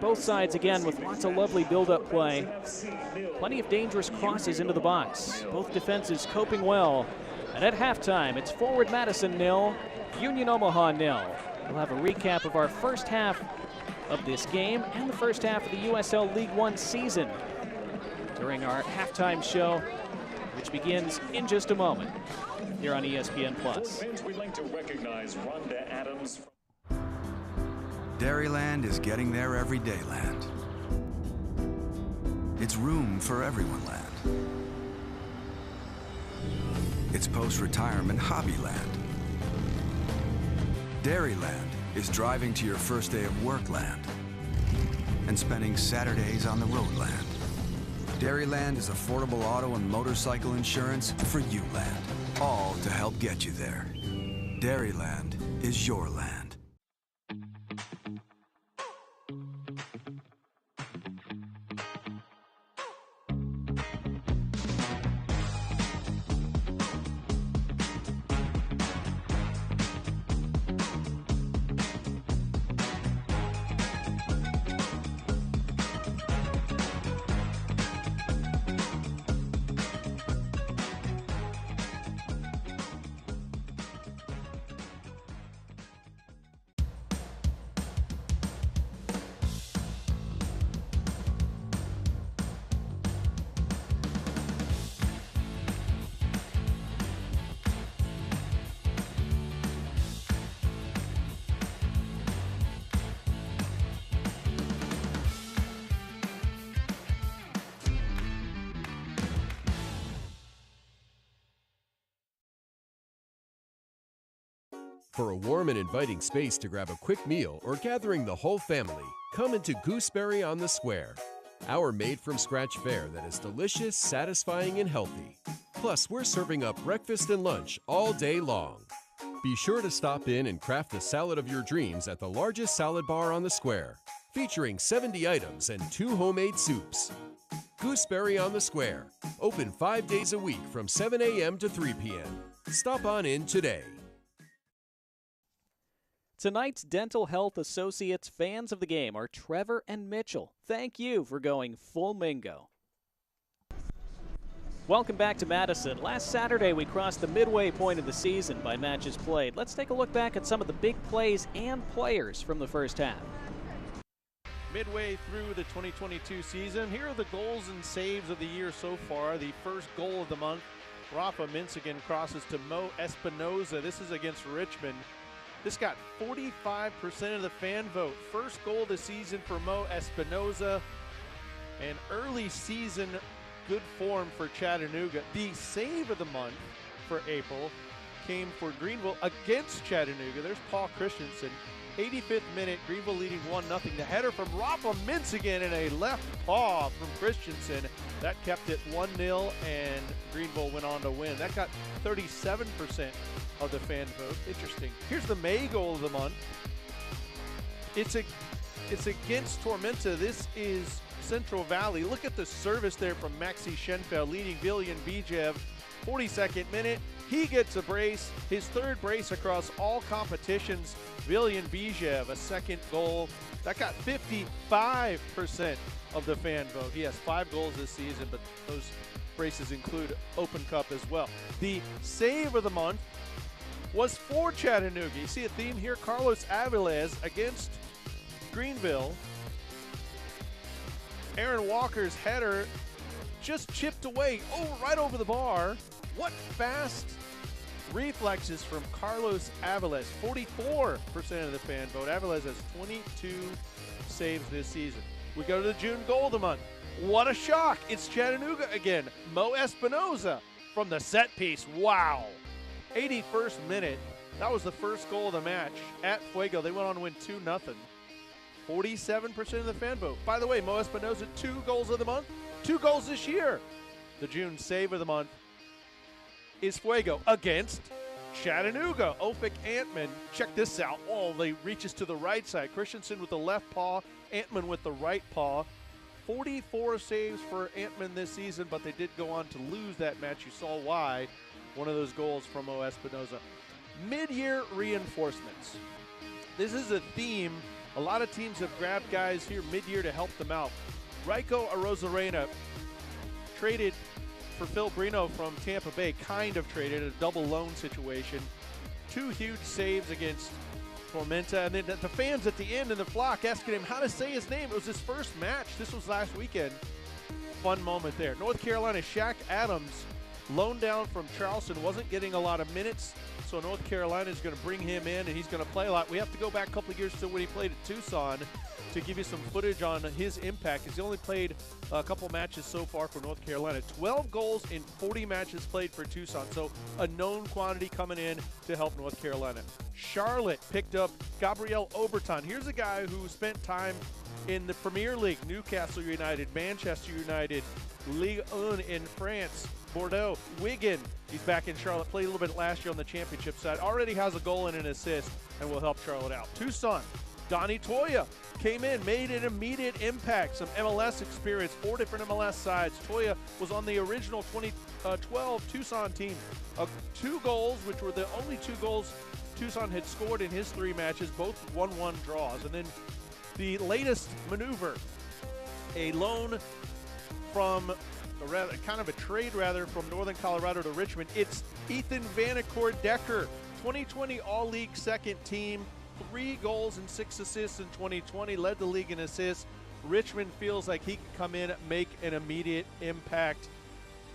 Both sides again with lots of lovely build-up play. Plenty of dangerous crosses into the box. Both defenses coping well. And at halftime, it's forward Madison 0, Union Omaha 0. We'll have a recap of our first half of this game and the first half of the USL League One season during our halftime show, which begins in just a moment here on ESPN+. We'd like to recognize Rhonda Adams. Dairyland is getting there everyday land. It's room for everyone land. It's post-retirement hobby land. Dairyland is driving to your first day of work land and spending Saturdays on the road land. Dairyland is affordable auto and motorcycle insurance for you land, all to help get you there. Dairyland is your land. For a warm and inviting space to grab a quick meal or gathering the whole family, come into Gooseberry on the Square. Our made-from-scratch fare that is delicious, satisfying, and healthy. Plus, we're serving up breakfast and lunch all day long. Be sure to stop in and craft the salad of your dreams at the largest salad bar on the Square, featuring 70 items and 2 homemade soups. Gooseberry on the Square, open 5 days a week from 7 a.m. to 3 p.m. Stop on in today. Tonight's Dental Health Associates fans of the game are Trevor and Mitchell. Thank you for going full Mingo. Welcome back to Madison. Last Saturday, we crossed the midway point of the season by matches played. Let's take a look back at some of the big plays and players from the first half. Midway through the 2022 season, here are the goals and saves of the year so far. The first goal of the month, Rafa Minsigan crosses to Mo Espinoza. This is against Richmond. This got 45% of the fan vote. First goal of the season for Mo Espinoza. And early season good form for Chattanooga. The save of the month for April came for Greenville against Chattanooga. There's Paul Christensen. 85th minute, Greenville leading 1-0. The header from Rafa Minsigan and a left paw from Christensen. That kept it 1-0, and Greenville went on to win. That got 37% of the fan vote. Interesting. Here's the May goal of the month. It's against Tormenta. This is Central Valley. Look at the service there from Maxi Schenfeld leading Viljan Bijev. 42nd minute. He gets a brace, his third brace across all competitions. Viljan Bijev, a second goal. That got 55% of the fan vote. He has 5 goals this season, but those braces include Open Cup as well. The save of the month was for Chattanooga. You see a theme here, Carlos Avilés against Greenville. Aaron Walker's header just chipped away, right over the bar. What fast reflexes from Carlos Avilés. 44% of the fan vote. Avilés has 22 saves this season. We go to the June goal of the month. What a shock. It's Chattanooga again. Mo Espinoza from the set piece. Wow. 81st minute. That was the first goal of the match at Fuego. They went on to win 2-0. 47% of the fan vote. By the way, Mo Espinoza, 2 goals of the month, 2 goals this year. The June save of the month is Fuego against Chattanooga. Ophic Antman, check this out. Oh, they reaches to the right side. Christensen with the left paw, Antman with the right paw. 44 saves for Antman this season, but they did go on to lose that match. You saw why. One of those goals from Mo Espinoza. Mid-year reinforcements. This is a theme. A lot of teams have grabbed guys here mid-year to help them out. Raiko Arozarena traded for Phil Burrito from Tampa Bay, kind of traded, a double loan situation. 2 huge saves against Tormenta, and then the fans at the end in the flock asking him how to say his name. It was his first match. This was last weekend. Fun moment there. North Carolina, Shaq Adams, loaned down from Charleston, wasn't getting a lot of minutes, so North Carolina is going to bring him in, and he's going to play a lot. We have to go back a couple of years to when he played at Tucson to give you some footage on his impact. He's only played a couple matches so far for North Carolina. 12 goals in 40 matches played for Tucson, so a known quantity coming in to help North Carolina. Charlotte picked up Gabriel Oberton. Here's a guy who spent time in the Premier League, Newcastle United, Manchester United, Ligue 1 in France, Bordeaux, Wigan. He's back in Charlotte, played a little bit last year on the championship side, already has a goal and an assist, and will help Charlotte out. Tucson, Donnie Toya came in, made an immediate impact, some MLS experience, 4 different MLS sides. Toya was on the original 2012 Tucson team. 2 goals, which were the only 2 goals Tucson had scored in his 3 matches, both 1-1 draws. And then the latest maneuver, a loan from, kind of a trade rather, from Northern Colorado to Richmond. It's Ethan Vanacore-Decker, 2020 All-League second team, 3 goals and 6 assists in 2020, led the league in assists. Richmond feels like he can come in, make an immediate impact.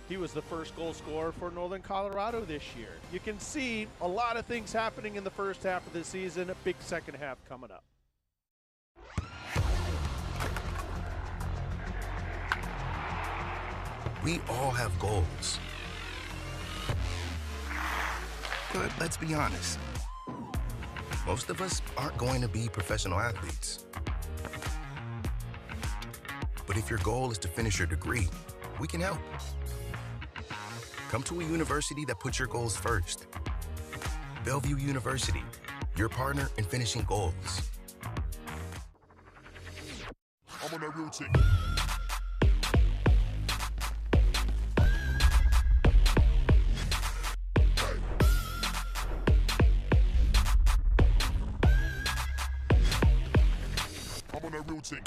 He was the first goal scorer for Northern Colorado this year. You can see a lot of things happening in the first half of the season, a big second half coming up. We all have goals. But let's be honest. Most of us aren't going to be professional athletes. But if your goal is to finish your degree, we can help. Come to a university that puts your goals first. Bellevue University, your partner in finishing goals. I'm on that routine. Routine.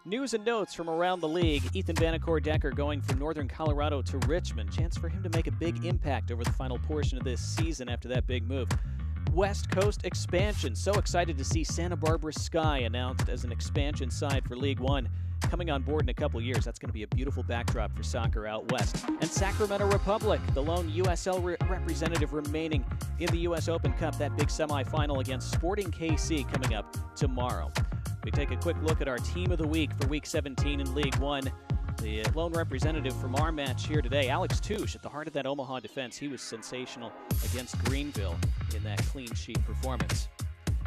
News and notes from around the league. Ethan Vanacore-Decker going from Northern Colorado to Richmond. Chance for him to make a big impact over the final portion of this season after that big move. West Coast expansion. So excited to see Santa Barbara Sky announced as an expansion side for League One. Coming on board in a couple years. That's going to be a beautiful backdrop for soccer out west. And Sacramento Republic, the lone USL representative remaining in the U.S. Open Cup. That big semifinal against Sporting KC coming up tomorrow. We take a quick look at our team of the week for Week 17 in League One. The lone representative from our match here today, Alex Touche, at the heart of that Omaha defense. He was sensational against Greenville in that clean sheet performance.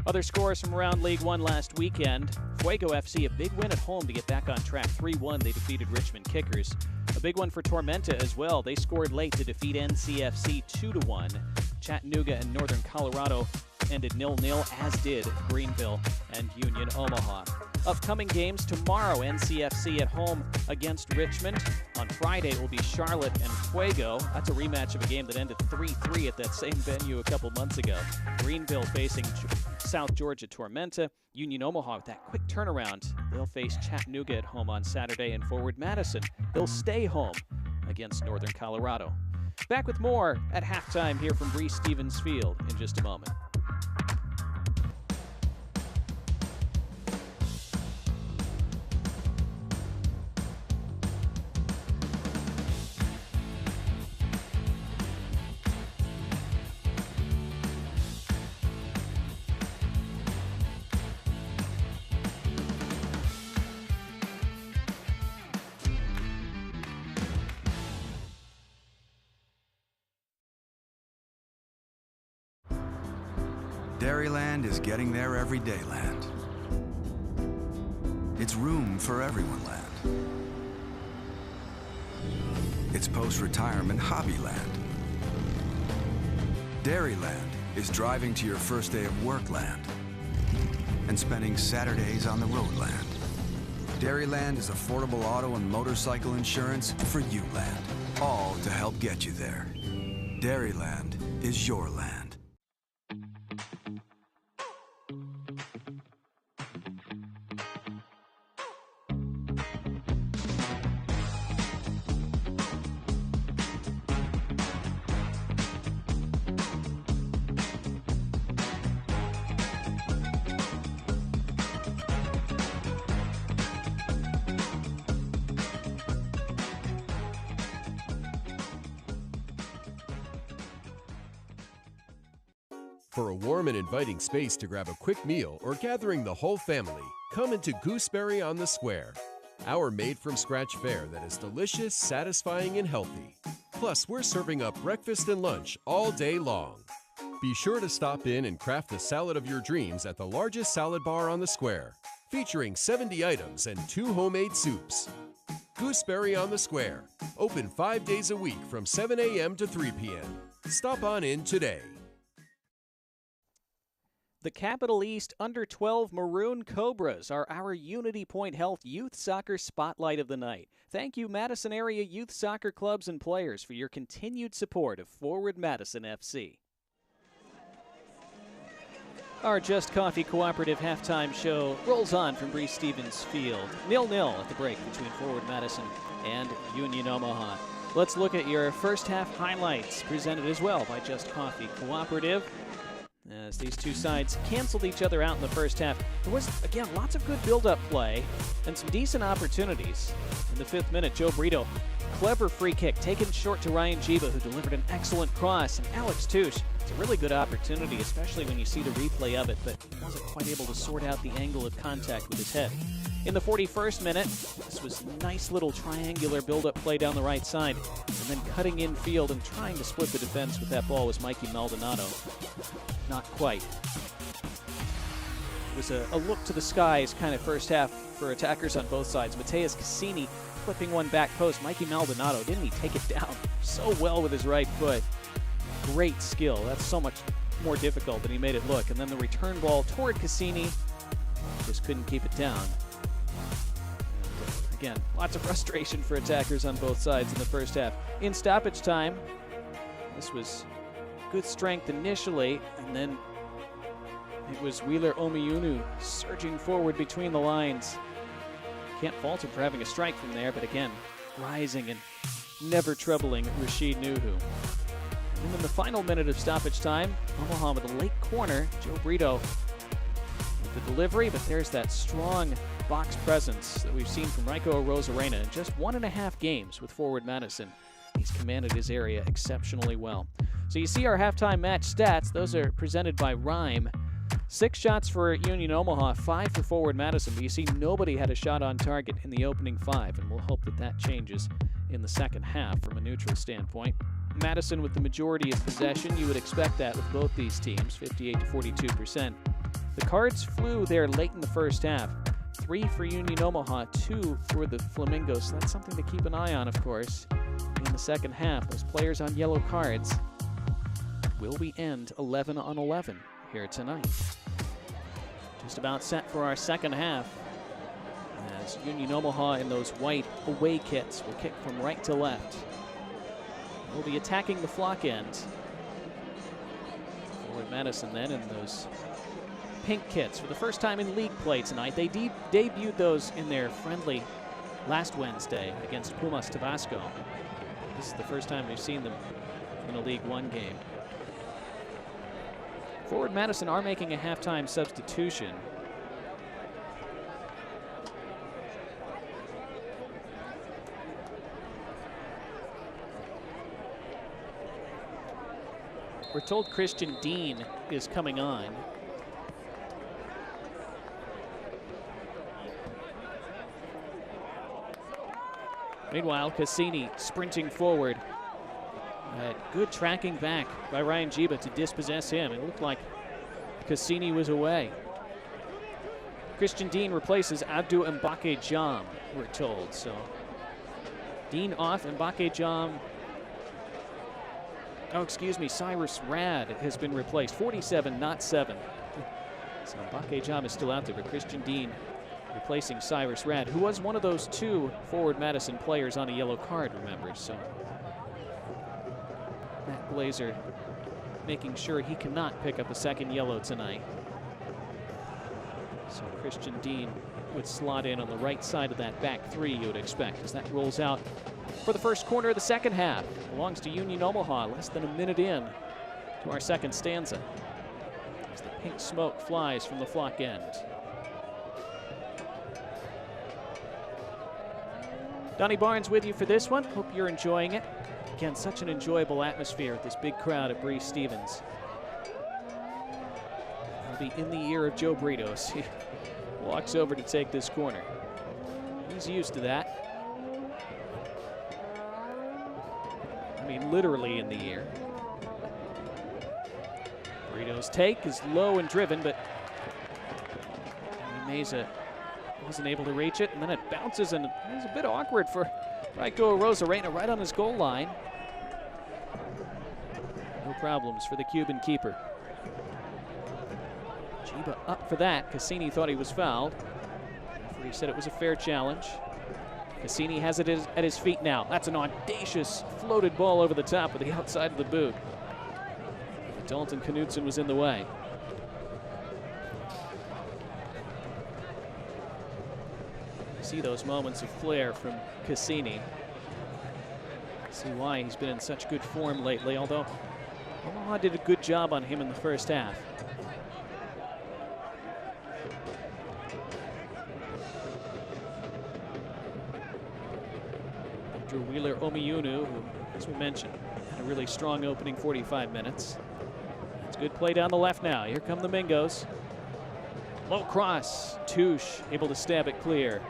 Other scores from around League One last weekend. Fuego FC, a big win at home to get back on track. 3-1, they defeated Richmond Kickers. A big one for Tormenta as well. They scored late to defeat NCFC 2-1. Chattanooga and Northern Colorado ended 0-0, as did Greenville and Union Omaha. Upcoming games tomorrow, NCFC at home against Richmond. On Friday, it will be Charlotte and Fuego. That's a rematch of a game that ended 3-3 at that same venue a couple months ago. Greenville facing South Georgia Tormenta. Union Omaha with that quick turnaround. They'll face Chattanooga at home on Saturday, and Forward Madison, they'll stay home against Northern Colorado. Back with more at halftime here from Breese Stevens Field in just a moment. Dairyland is getting there everyday land. It's room for everyone land. It's post-retirement hobby land. Dairyland is driving to your first day of work land and spending Saturdays on the road land. Dairyland is affordable auto and motorcycle insurance for you land, all to help get you there. Dairyland is your land. For a warm and inviting space to grab a quick meal or gathering the whole family, come into Gooseberry on the Square. Our made-from-scratch fare that is delicious, satisfying, and healthy. Plus, we're serving up breakfast and lunch all day long. Be sure to stop in and craft the salad of your dreams at the largest salad bar on the Square, featuring 70 items and 2 homemade soups. Gooseberry on the Square, open 5 days a week from 7 a.m. to 3 p.m. Stop on in today. The Capital East Under-12 Maroon Cobras are our Unity Point Health Youth Soccer Spotlight of the Night. Thank you, Madison area youth soccer clubs and players, for your continued support of Forward Madison FC. Our Just Coffee Cooperative halftime show rolls on from Breese Stevens Field. 0-0 at the break between Forward Madison and Union Omaha. Let's look at your first half highlights, presented as well by Just Coffee Cooperative. As these two sides canceled each other out in the first half, there was, again, lots of good build-up play and some decent opportunities. In the 5th minute, Joe Burrito, clever free kick taken short to Ryan Jiba, who delivered an excellent cross. And Alex Touche, it's a really good opportunity, especially when you see the replay of it, but wasn't quite able to sort out the angle of contact with his head. In the 41st minute, this was a nice little triangular build-up play down the right side, and then cutting infield and trying to split the defense with that ball was Mikey Maldonado. Not quite. It was a look to the skies kind of first half for attackers on both sides. Mateus Cassini flipping one back post. Mikey Maldonado, didn't he take it down so well with his right foot? Great skill. That's so much more difficult than he made it look. And then the return ball toward Cassini, just couldn't keep it down. And again, lots of frustration for attackers on both sides in the first half. In stoppage time, this was good strength initially, and then it was Wheeler Omiunu surging forward between the lines. Can't fault him for having a strike from there, but again, rising and never troubling Rashid Nuhu. And in the final minute of stoppage time, Omaha with a late corner, Joe Burrito with the delivery, but there's that strong box presence that we've seen from Raiko Rosarena in just 1.5 games with Forward Madison. He's commanded his area exceptionally well. So you see our halftime match stats. Those are presented by Rhyme. 6 shots for Union Omaha, 5 for Forward Madison, but you see nobody had a shot on target in the opening 5, and we'll hope that that changes in the second half from a neutral standpoint. Madison with the majority of possession. You would expect that with both these teams, 58 to 42%. The Cards flew there late in the first half. 3 for Union Omaha, 2 for the Flamingos. So that's something to keep an eye on, of course, in the second half. Those players on yellow cards. Will we end 11 on 11 here tonight? Just about set for our second half, as Union Omaha in those white away kits will kick from right to left. We'll be attacking the flock end. Forward Madison then in those pink kits for the first time in league play tonight. They debuted those in their friendly last Wednesday against Pumas Tabasco. This is the first time we've seen them in a League One game. Forward Madison are making a halftime substitution. We're told Christian Dean is coming on. Meanwhile, Cassini sprinting forward. Good tracking back by Ryan Jiba to dispossess him. It looked like Cassini was away. Christian Dean replaces Abdou Mbake Jam, we're told. So Dean off, Mbake Jam. Oh, excuse me, Cyrus Rad has been replaced. 47, not 7. So Mbake Jam is still out there, but Christian Dean replacing Cyrus Rad, who was one of those 2 Forward Madison players on a yellow card, remember. So Matt Glazer making sure he cannot pick up a second yellow tonight. So Christian Dean would slot in on the right side of that back 3, you would expect, as that rolls out for the first corner of the second half. Belongs to Union Omaha, less than a minute in to our second stanza, as the pink smoke flies from the flock end. Donnie Barnes with you for this one. Hope you're enjoying it. Again, such an enjoyable atmosphere with this big crowd at Breese Stevens. I'll be in the ear of Joe Burrito as he walks over to take this corner. He's used to that. I mean, literally in the ear. Burrito's take is low and driven, but Meza wasn't able to reach it, and then it bounces, and it was a bit awkward for Raiko Rosarena right on his goal line. No problems for the Cuban keeper. Jiba up for that. Cassini thought he was fouled. The referee said it was a fair challenge. Cassini has it at his feet now. That's an audacious floated ball over the top of the outside of the boot. Dalton Knudsen was in the way. See those moments of flair from Cassini. See why he's been in such good form lately, although Omaha did a good job on him in the first half. Drew Wheeler Omiunu, who, as we mentioned, had a really strong opening 45 minutes. It's good play down the left now. Here come the Mingos. Low cross. Touche able to stab it clear.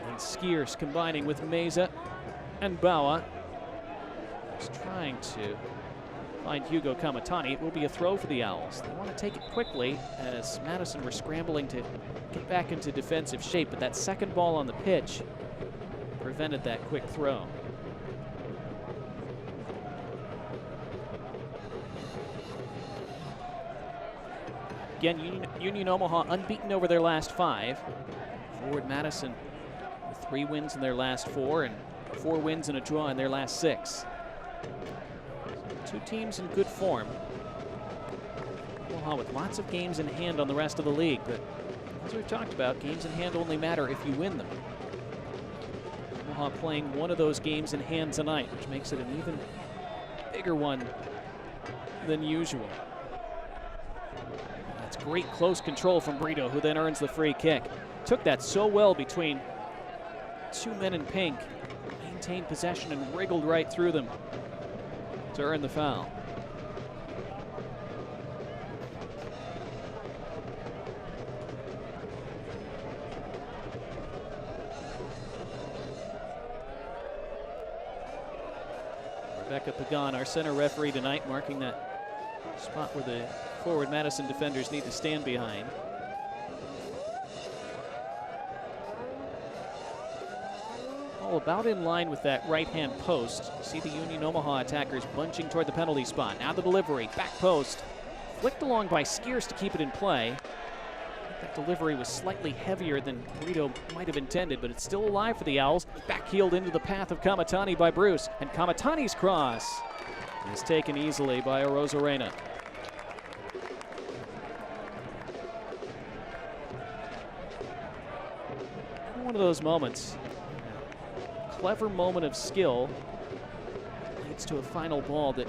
And Skiers combining with Meza and Bawa. Just trying to find Hugo Kamatani. It will be a throw for the Owls. They want to take it quickly as Madison were scrambling to get back into defensive shape, but that second ball on the pitch prevented that quick throw. Again, Union Omaha unbeaten over their last 5. Forward Madison with 3 wins in their last 4 and 4 wins and a draw in their last 6. 2 teams in good form. Omaha with lots of games in hand on the rest of the league, but as we've talked about, games in hand only matter if you win them. Omaha playing one of those games in hand tonight, which makes it an even bigger one than usual. That's great close control from Burrito, who then earns the free kick. Took that so well between 2 men in pink, maintained possession and wriggled right through them to earn the foul. Becca Pagan, our center referee tonight, marking that spot where the forward Madison defenders need to stand behind. All about in line with that right-hand post. See the Union Omaha attackers bunching toward the penalty spot. Now the delivery, back post. Flicked along by Skiers to keep it in play. That delivery was slightly heavier than Burrito might have intended, but it's still alive for the Owls. Backheeled into the path of Kamatani by Bruce, and Kamatani's cross is taken easily by Rosarena. One of those moments. Clever moment of skill leads to a final ball that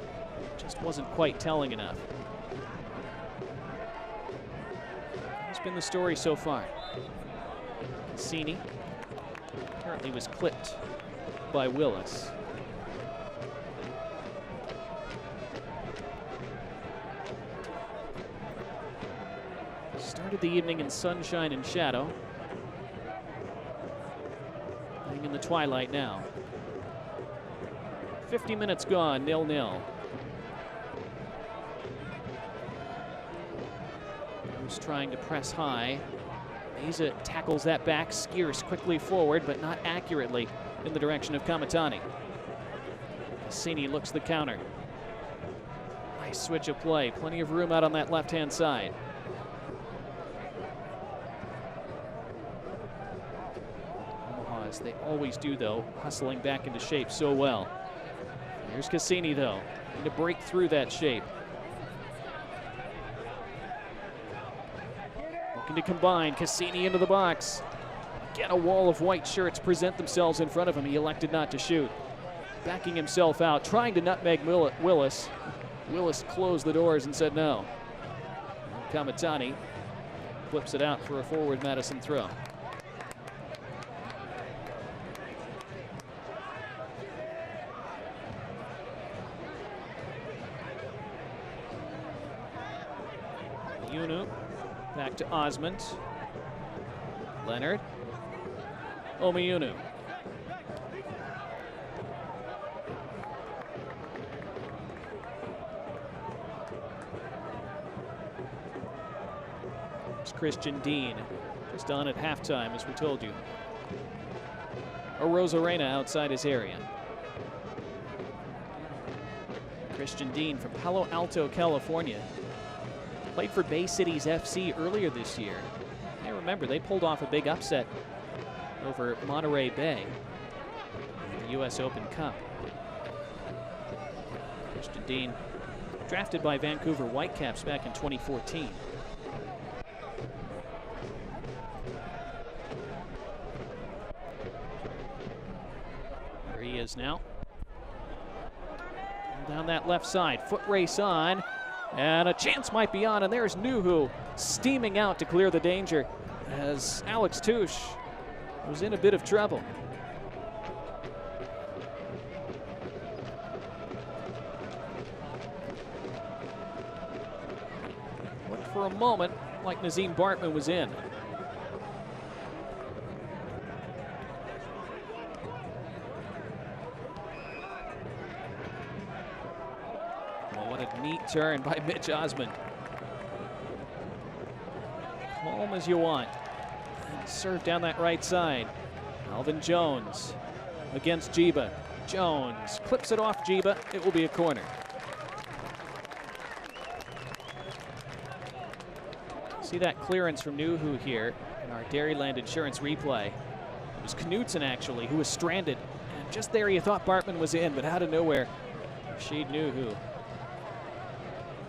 just wasn't quite telling enough. That's been the story so far. Cassini apparently was clipped by Willis. Started the evening in sunshine and shadow. In the twilight now. 50 minutes gone, 0-0. Who's trying to press high. Meza tackles that back, Skiers quickly forward, but not accurately in the direction of Kamatani. Cassini looks the counter. Nice switch of play, plenty of room out on that left-hand side. As they always do, though, hustling back into shape so well. Here's Cassini, though, need to break through that shape. Looking to combine, Cassini into the box. Again, a wall of white shirts present themselves in front of him. He elected not to shoot. Backing himself out, trying to nutmeg Willis. Willis closed the doors and said no. Kamatani flips it out for a forward Madison throw. Yunu, back to Osmond. Leonard. Omayunu. It's Christian Dean, just on at halftime, as we told you. Rosarena outside his area. Christian Dean from Palo Alto, California. Played for Bay Cities FC earlier this year. I remember they pulled off a big upset over Monterey Bay in the U.S. Open Cup. Christian Dean, drafted by Vancouver Whitecaps back in 2014. There he is now. Down that left side, foot race on. And a chance might be on, and there's Nuhu steaming out to clear the danger as Alex Touche was in a bit of trouble. Looked for a moment like Nazim Bartman was in. Neat turn by Mitch Osmond. Calm as you want. And serve down that right side. Alvin Jones against Jiba. Jones clips it off Jiba. It will be a corner. See that clearance from Nuhu here in our Dairyland Insurance replay. It was Knutson, actually, who was stranded. And just there you thought Bartman was in, but out of nowhere, Rashid Nuhu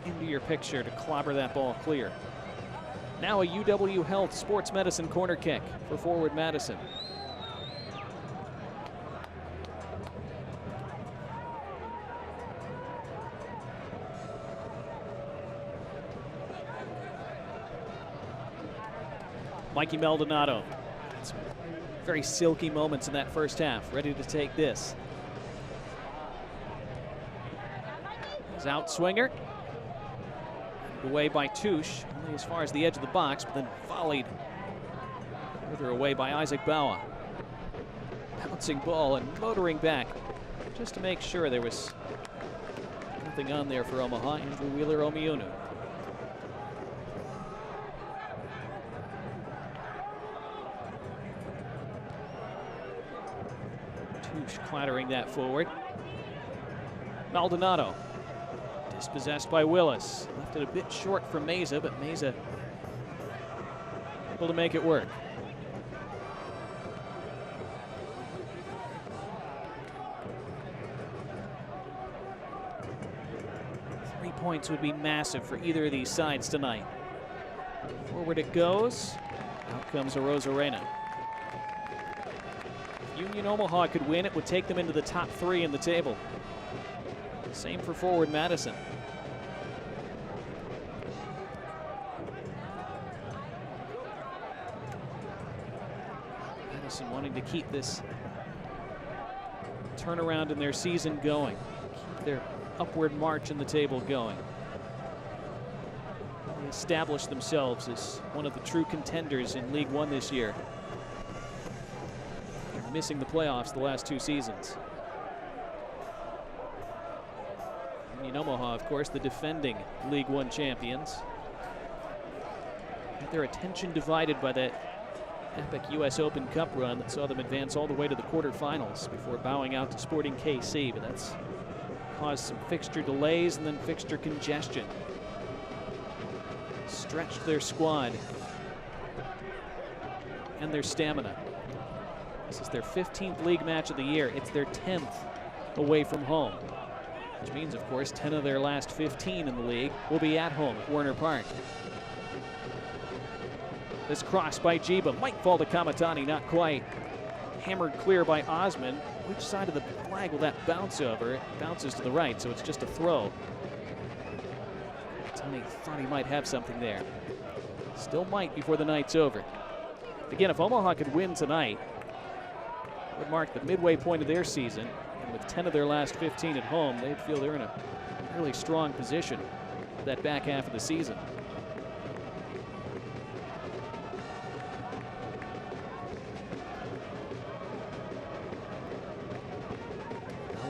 into your picture to clobber that ball clear. Now a UW Health Sports Medicine corner kick for forward Madison. Mikey Maldonado. Some very silky moments in that first half. Ready to take this. His outswinger. Away by Touche, only as far as the edge of the box, but then volleyed further away by Isaac Bawa. Bouncing ball and motoring back just to make sure there was nothing on there for Omaha. Andrew Wheeler-Omiunu. Touche clattering that forward. Maldonado dispossessed by Willis. Left it a bit short for Meza, but Meza able to make it work. 3 points would be massive for either of these sides tonight. Forward it goes. Out comes Arozarena. If Union Omaha could win, it would take them into the top 3 in the table. Same for forward Madison. Madison wanting to keep this turnaround in their season going. Keep their upward march in the table going. They established themselves as one of the true contenders in League One this year. They're missing the playoffs the last 2 seasons. Union Omaha, of course, the defending League One champions. Had their attention divided by that epic U.S. Open Cup run that saw them advance all the way to the quarterfinals before bowing out to Sporting KC, but that's caused some fixture delays and then fixture congestion. Stretched their squad and their stamina. This is their 15th league match of the year. It's their 10th away from home, which means, of course, 10 of their last 15 in the league will be at home at Werner Park. This cross by Jiba might fall to Kamatani, not quite. Hammered clear by Osman. Which side of the flag will that bounce over? It bounces to the right, so it's just a throw. Kamatani thought he might have something there. Still might before the night's over. Again, if Omaha could win tonight, it would mark the midway point of their season. And with 10 of their last 15 at home, they'd feel they're in a really strong position for that back half of the season.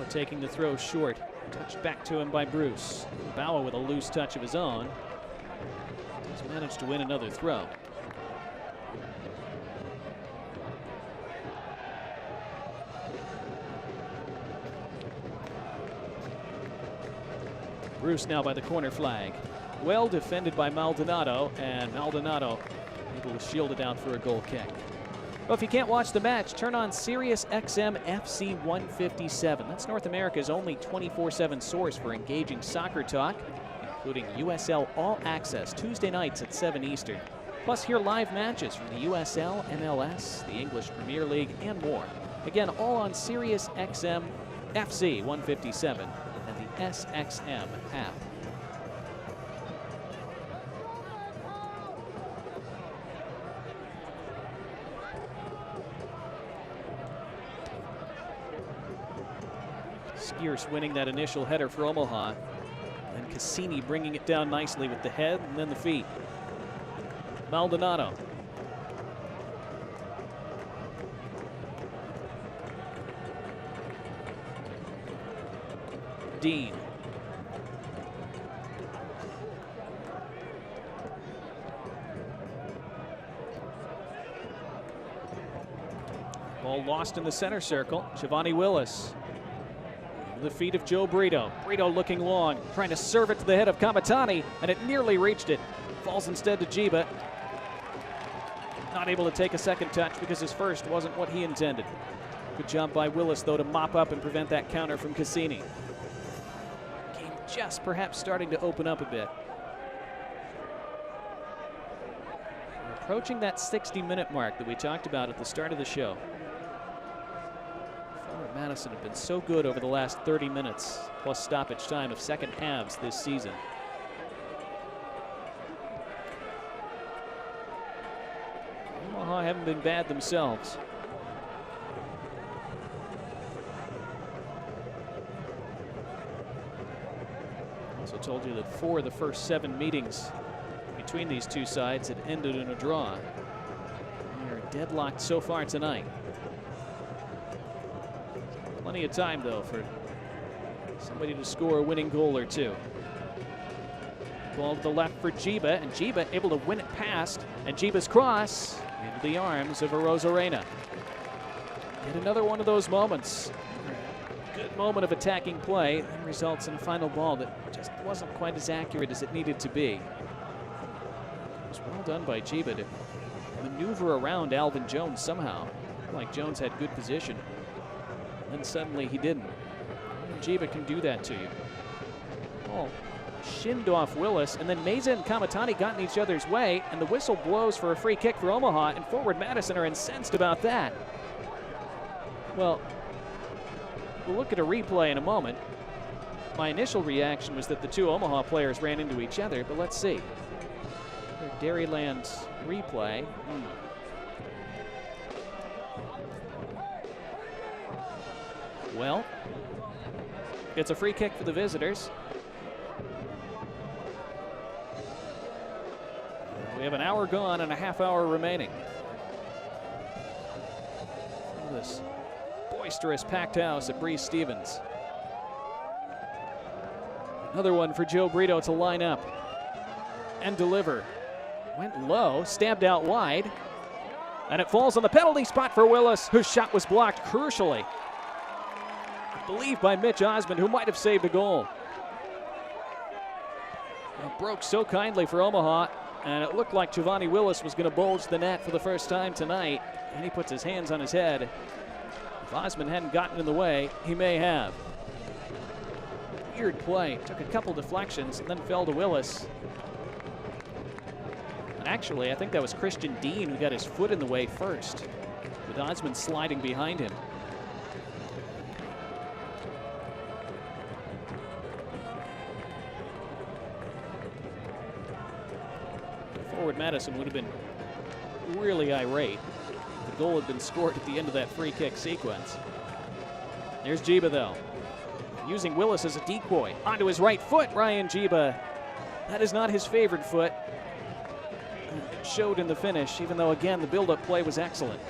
Taking the throw short. Touched back to him by Bruce. Bawa with a loose touch of his own. He's managed to win another throw. Bruce now by the corner flag. Well defended by Maldonado, and Maldonado able to shield it out for a goal kick. Well, if you can't watch the match, turn on Sirius XM FC 157. That's North America's only 24/7 source for engaging soccer talk, including USL All Access Tuesday nights at 7 Eastern. Plus, hear live matches from the USL, MLS, the English Premier League, and more. Again, all on Sirius XM FC 157 and the SXM app. Skierce winning that initial header for Omaha. And Cassini bringing it down nicely with the head and then the feet. Maldonado. Dean. Ball lost in the center circle. Giovanni Willis. The feet of Joe Burrito. Burrito looking long, trying to serve it to the head of Kamatani, and it nearly reached it. Falls instead to Jiba. Not able to take a second touch because his first wasn't what he intended. Good job by Willis, though, to mop up and prevent that counter from Cassini. Game just perhaps starting to open up a bit. We're approaching that 60-minute mark that we talked about at the start of the show. Madison have been so good over the last 30 minutes, plus stoppage time of second halves this season. Omaha haven't been bad themselves. Also told you that 4 of the first 7 meetings between these two sides had ended in a draw. They are deadlocked so far tonight. Plenty of time, though, for somebody to score a winning goal or two. Ball to the left for Jiba, and Jiba able to win it past, and Jiba's cross into the arms of Arozarena. Yet another one of those moments. Good moment of attacking play, and results in a final ball that just wasn't quite as accurate as it needed to be. It was well done by Jiba to maneuver around Alvin Jones somehow. Like Jones had good position, and then suddenly he didn't. And Jiba can do that to you. Ball shinned off Willis, and then Meza and Kamatani got in each other's way, and the whistle blows for a free kick for Omaha, and forward Madison are incensed about that. Well, we'll look at a replay in a moment. My initial reaction was that the two Omaha players ran into each other, but let's see. Dairyland's replay. Well, it's a free kick for the visitors. We have an hour gone and a half hour remaining. Look at this boisterous packed house at Breese Stevens. Another one for Joe Burrito to line up and deliver. Went low, stabbed out wide, and it falls on the penalty spot for Willis, whose shot was blocked crucially, I believe, by Mitch Osmond, who might have saved a goal. It broke so kindly for Omaha, and it looked like Giovanni Willis was going to bulge the net for the first time tonight, and he puts his hands on his head. If Osmond hadn't gotten in the way, he may have. Weird play. Took a couple deflections and then fell to Willis. And actually, I think that was Christian Dean who got his foot in the way first, with Osmond sliding behind him. Forward Madison would have been really irate if the goal had been scored at the end of that free kick sequence. There's Jiba, though, using Willis as a decoy. Onto his right foot, Ryan Jiba. That is not his favorite foot. It showed in the finish, even though, again, the build-up play was excellent.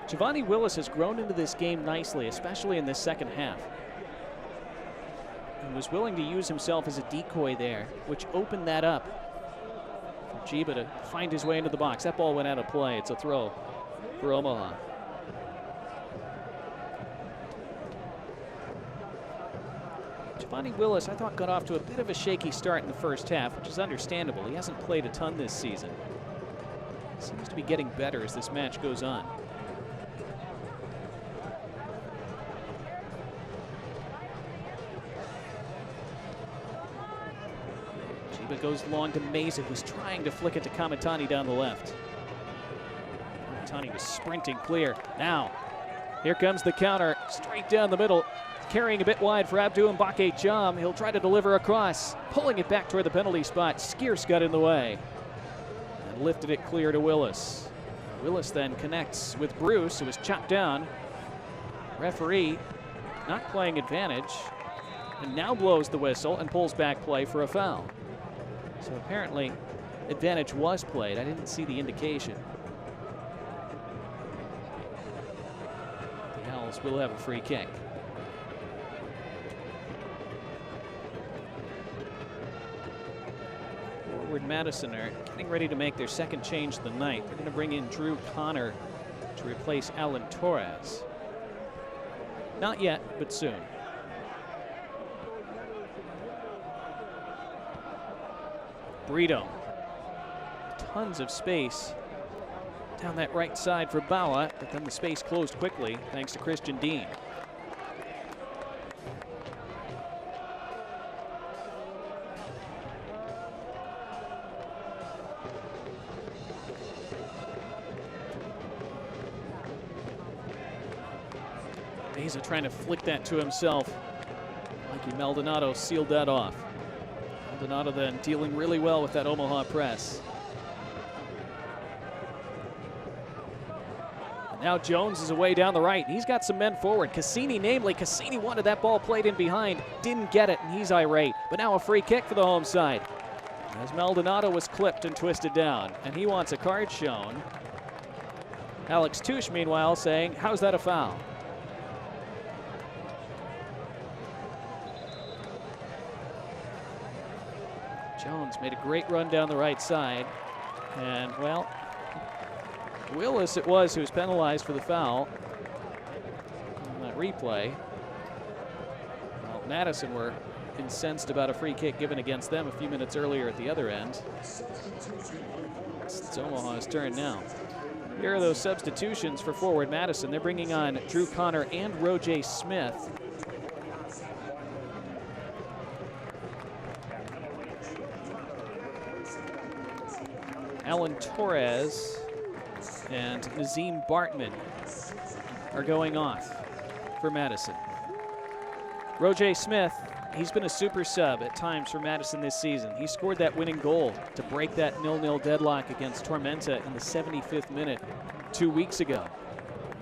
Giovanni Willis has grown into this game nicely, especially in this second half. And was willing to use himself as a decoy there, which opened that up for Jiba to find his way into the box. That ball went out of play. It's a throw for Omaha. Giovanni Willis, I thought, got off to a bit of a shaky start in the first half, which is understandable. He hasn't played a ton this season. Seems to be getting better as this match goes on. Jiba goes long to Meza, who's trying to flick it to Kamatani down the left. Kamatani was sprinting clear. Now, here comes the counter, straight down the middle. Carrying a bit wide for Abdou Mbake Jam. He'll try to deliver across, pulling it back toward the penalty spot. Skierce got in the way and lifted it clear to Willis. Willis then connects with Bruce, who was chopped down. Referee not playing advantage, and now blows the whistle and pulls back play for a foul. So apparently advantage was played. I didn't see the indication. The Owls will have a free kick. Madison are getting ready to make their second change of the night. They're going to bring in Drew Connor to replace Alan Torres. Not yet, but soon. Burrito. Tons of space down that right side for Bawa, but then the space closed quickly thanks to Christian Dean. Meza trying to flick that to himself. Mikey Maldonado sealed that off. Maldonado then dealing really well with that Omaha press. And now Jones is away down the right. He's got some men forward. Cassini, namely. Cassini wanted that ball played in behind. Didn't get it, and he's irate. But now a free kick for the home side. As Maldonado was clipped and twisted down, and he wants a card shown. Alex Touche, meanwhile, saying, how's that a foul? Jones made a great run down the right side. And, well, Willis it was who was penalized for the foul on that replay. Well, Madison were incensed about a free kick given against them a few minutes earlier at the other end. It's Omaha's turn now. Here are those substitutions for forward Madison. They're bringing on Drew Connor and Roger Smith. Alan Torres and Nazim Bartman are going off for Madison. Roger Smith, he's been a super sub at times for Madison this season. He scored that winning goal to break that 0-0 deadlock against Tormenta in the 75th minute 2 weeks ago.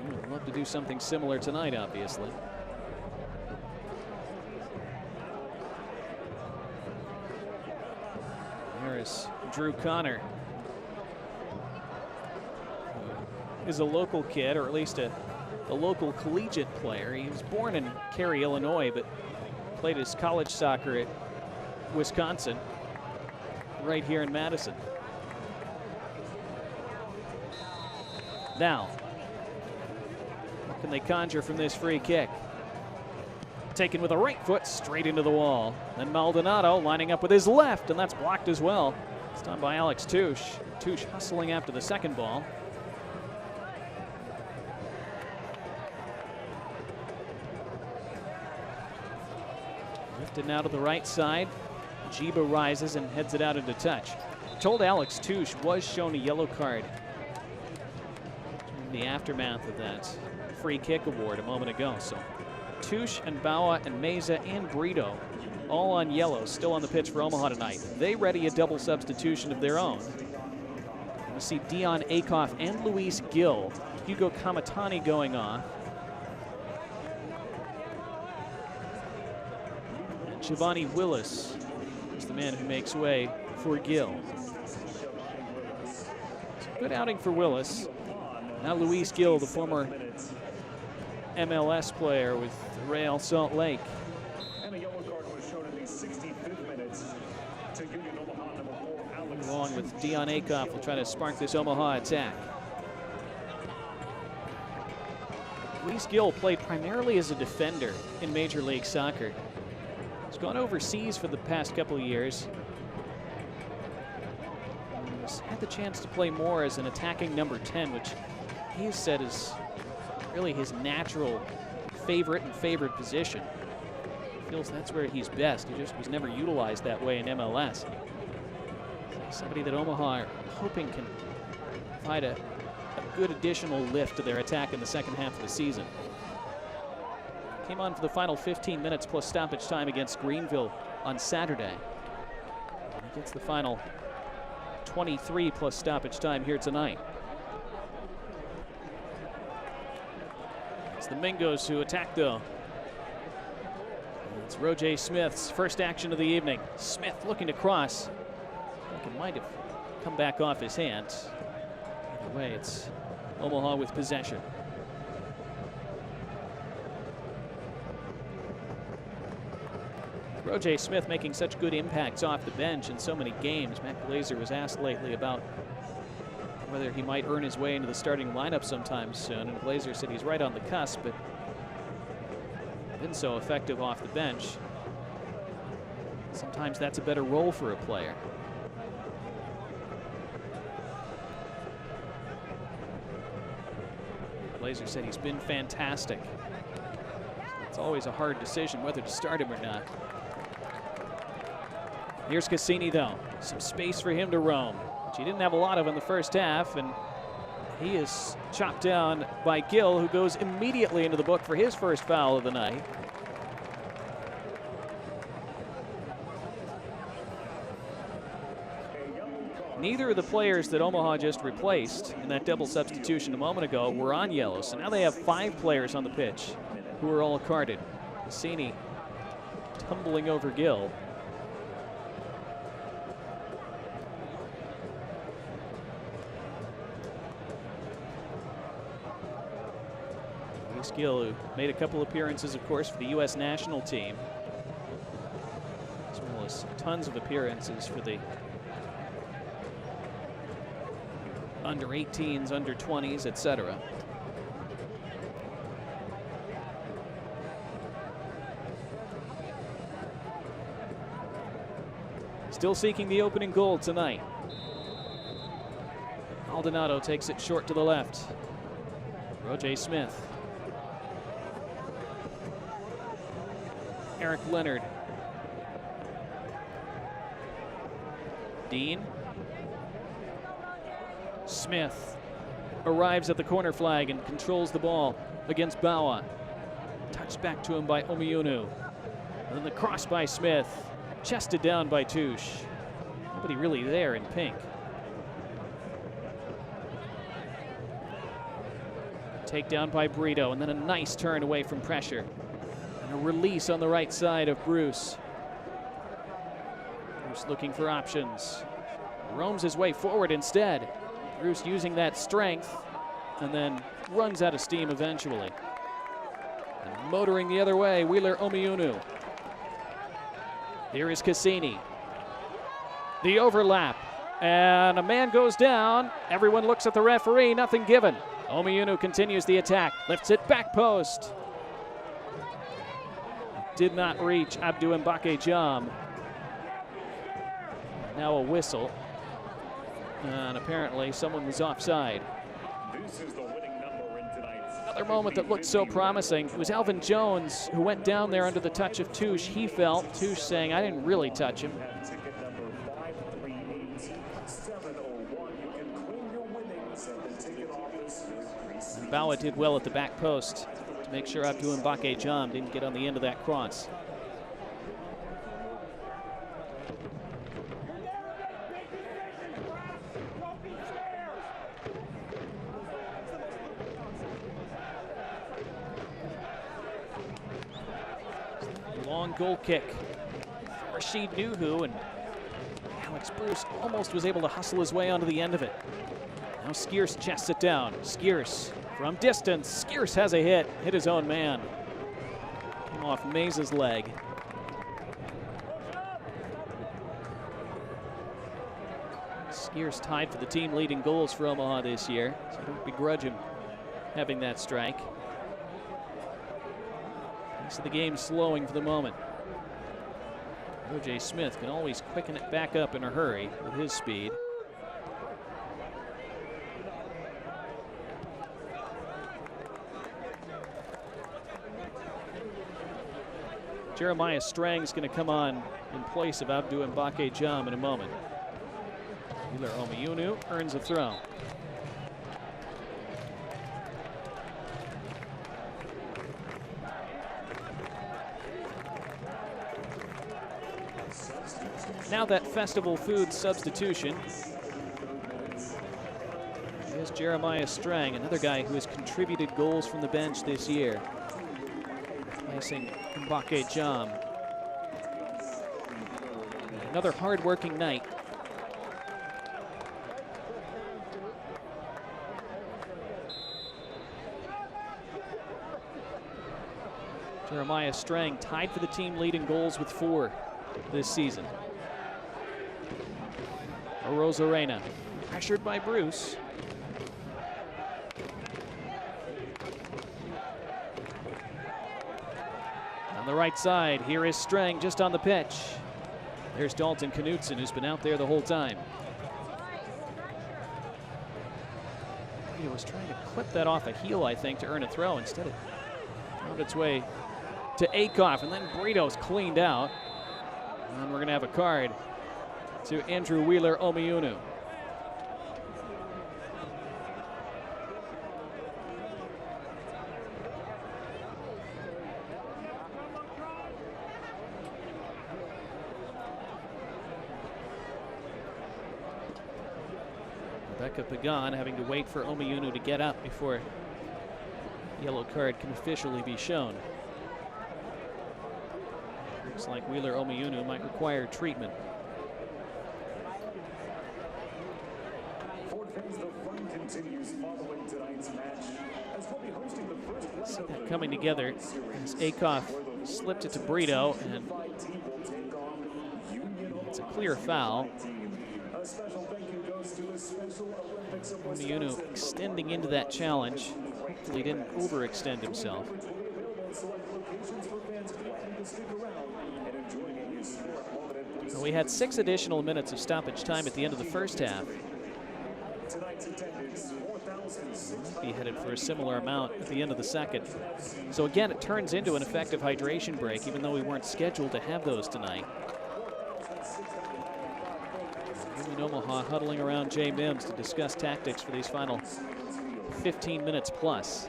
We'd love to do something similar tonight, obviously. There is Drew Connor, who is a local kid, or at least a local collegiate player. He was born in Cary, Illinois, but played his college soccer at Wisconsin, right here in Madison. Now, what can they conjure from this free kick? Taken with a right foot straight into the wall. Then Maldonado lining up with his left, and that's blocked as well. It's done by Alex Touche. Touche hustling after the second ball. Lifted now to the right side. Jiba rises and heads it out into touch. Told Alex Touche was shown a yellow card in the aftermath of that free kick award a moment ago. So Touche and Bawa and Meza and Burrito all on yellow, still on the pitch for Omaha tonight. They ready a double substitution of their own. We see Dion Akoff and Luis Gill. Hugo Kamatani going off. And Giovanni Willis is the man who makes way for Gill. Good outing for Willis. Now Luis Gill, the former MLS player with Real Salt Lake. And a yellow card was shown in the 65th minute to Union Omaha number 4, Alex. Along with Dion Akoff will try to spark this Omaha attack. Luis Gill played primarily as a defender in Major League Soccer. He's gone overseas for the past couple of years. He's had the chance to play more as an attacking number 10, which he has said is really his natural favorite and favored position. He feels that's where he's best. He just was never utilized that way in MLS. Somebody that Omaha are hoping can provide a good additional lift to their attack in the second half of the season. Came on for the final 15 minutes plus stoppage time against Greenville on Saturday. He gets the final 23 plus stoppage time here tonight. It's the Mingos who attack, though. It's Roger Smith's first action of the evening. Smith looking to cross. I think it might have come back off his hands. Either way, it's Omaha with possession. Roger Smith making such good impacts off the bench in so many games. Matt Glazer was asked lately about whether he might earn his way into the starting lineup sometime soon, and Glazer said he's right on the cusp, but been so effective off the bench. Sometimes that's a better role for a player. Glazer said he's been fantastic. It's always a hard decision whether to start him or not. Here's Cassini, though. Some space for him to roam, which he didn't have a lot of in the first half, and he is chopped down by Gill, who goes immediately into the book for his first foul of the night. Neither of the players that Omaha just replaced in that double substitution a moment ago were on yellow, so now they have 5 players on the pitch who are all carded. Cassini tumbling over Gill. Gill, who made a couple appearances, of course, for the U.S. national team, as well as tons of appearances for the under 18s, under 20s, etc. Still seeking the opening goal tonight. Maldonado takes it short to the left. Roger Smith. Eric Leonard. Dean. Smith arrives at the corner flag and controls the ball against Bawa. Touched back to him by Omiunu. And then the cross by Smith. Chested down by Touche. Nobody really there in pink. Takedown by Burrito, and then a nice turn away from pressure. And a release on the right side of Bruce. Bruce looking for options. Roams his way forward instead. Bruce using that strength, and then runs out of steam eventually. And motoring the other way, Wheeler Omiunu. Here is Cassini. The overlap, and a man goes down. Everyone looks at the referee, nothing given. Omiunu continues the attack, lifts it back post. Did not reach Abdou Mbake Jam. Now a whistle. And apparently someone was offside. This is the winning number in tonight's. Another moment that looked so promising. It was Alvin Jones who went down there under the touch of Touche. He felt, Touche saying, I didn't really touch him. Ticket number 538-701. You can claim your winnings at the ticket office. And Bawa did well at the back post to make sure Abdou Mbake Jam didn't get on the end of that cross. Long goal kick. Rashid Nuhu, and Alex Bruce almost was able to hustle his way onto the end of it. Now Skierce chests it down. Skierce from distance. Skierce has a hit his own man. Came off Maze's leg. Skierce tied for the team leading goals for Omaha this year, so I don't begrudge him having that strike. So the game slowing for the moment. O.J. Smith can always quicken it back up in a hurry with his speed. Jeremiah Strang's going to come on in place of Abdou Mbake Jam in a moment. Wheeler Omiunu earns a throw. Now that festival food substitution is Jeremiah Strang, another guy who has contributed goals from the bench this year, placing Mbake Jam. Another hard-working night. Jeremiah Strang tied for the team leading goals with 4 this season. Rosarena, pressured by Bruce. On the right side, here is Strang just on the pitch. There's Dalton Knutson, who's been out there the whole time. He was trying to clip that off a heel, I think, to earn a throw. Instead, it found its way to Akoff, and then Burrito's cleaned out. And we're going to have a card to Andrew Wheeler Omiunu. Rebecca Pagan having to wait for Omiunu to get up before yellow card can officially be shown. Looks like Wheeler Omiunu might require treatment. See that coming together as Akoff slipped it to Burrito, and it's a clear foul. Burrito extending into that challenge. Hopefully didn't overextend himself. Well, we had 6 additional minutes of stoppage time at the end of the first half. Be headed for a similar amount at the end of the second. So again, it turns into an effective hydration break, even though we weren't scheduled to have those tonight. Union Omaha huddling around Jay Mims to discuss tactics for these final 15 minutes plus.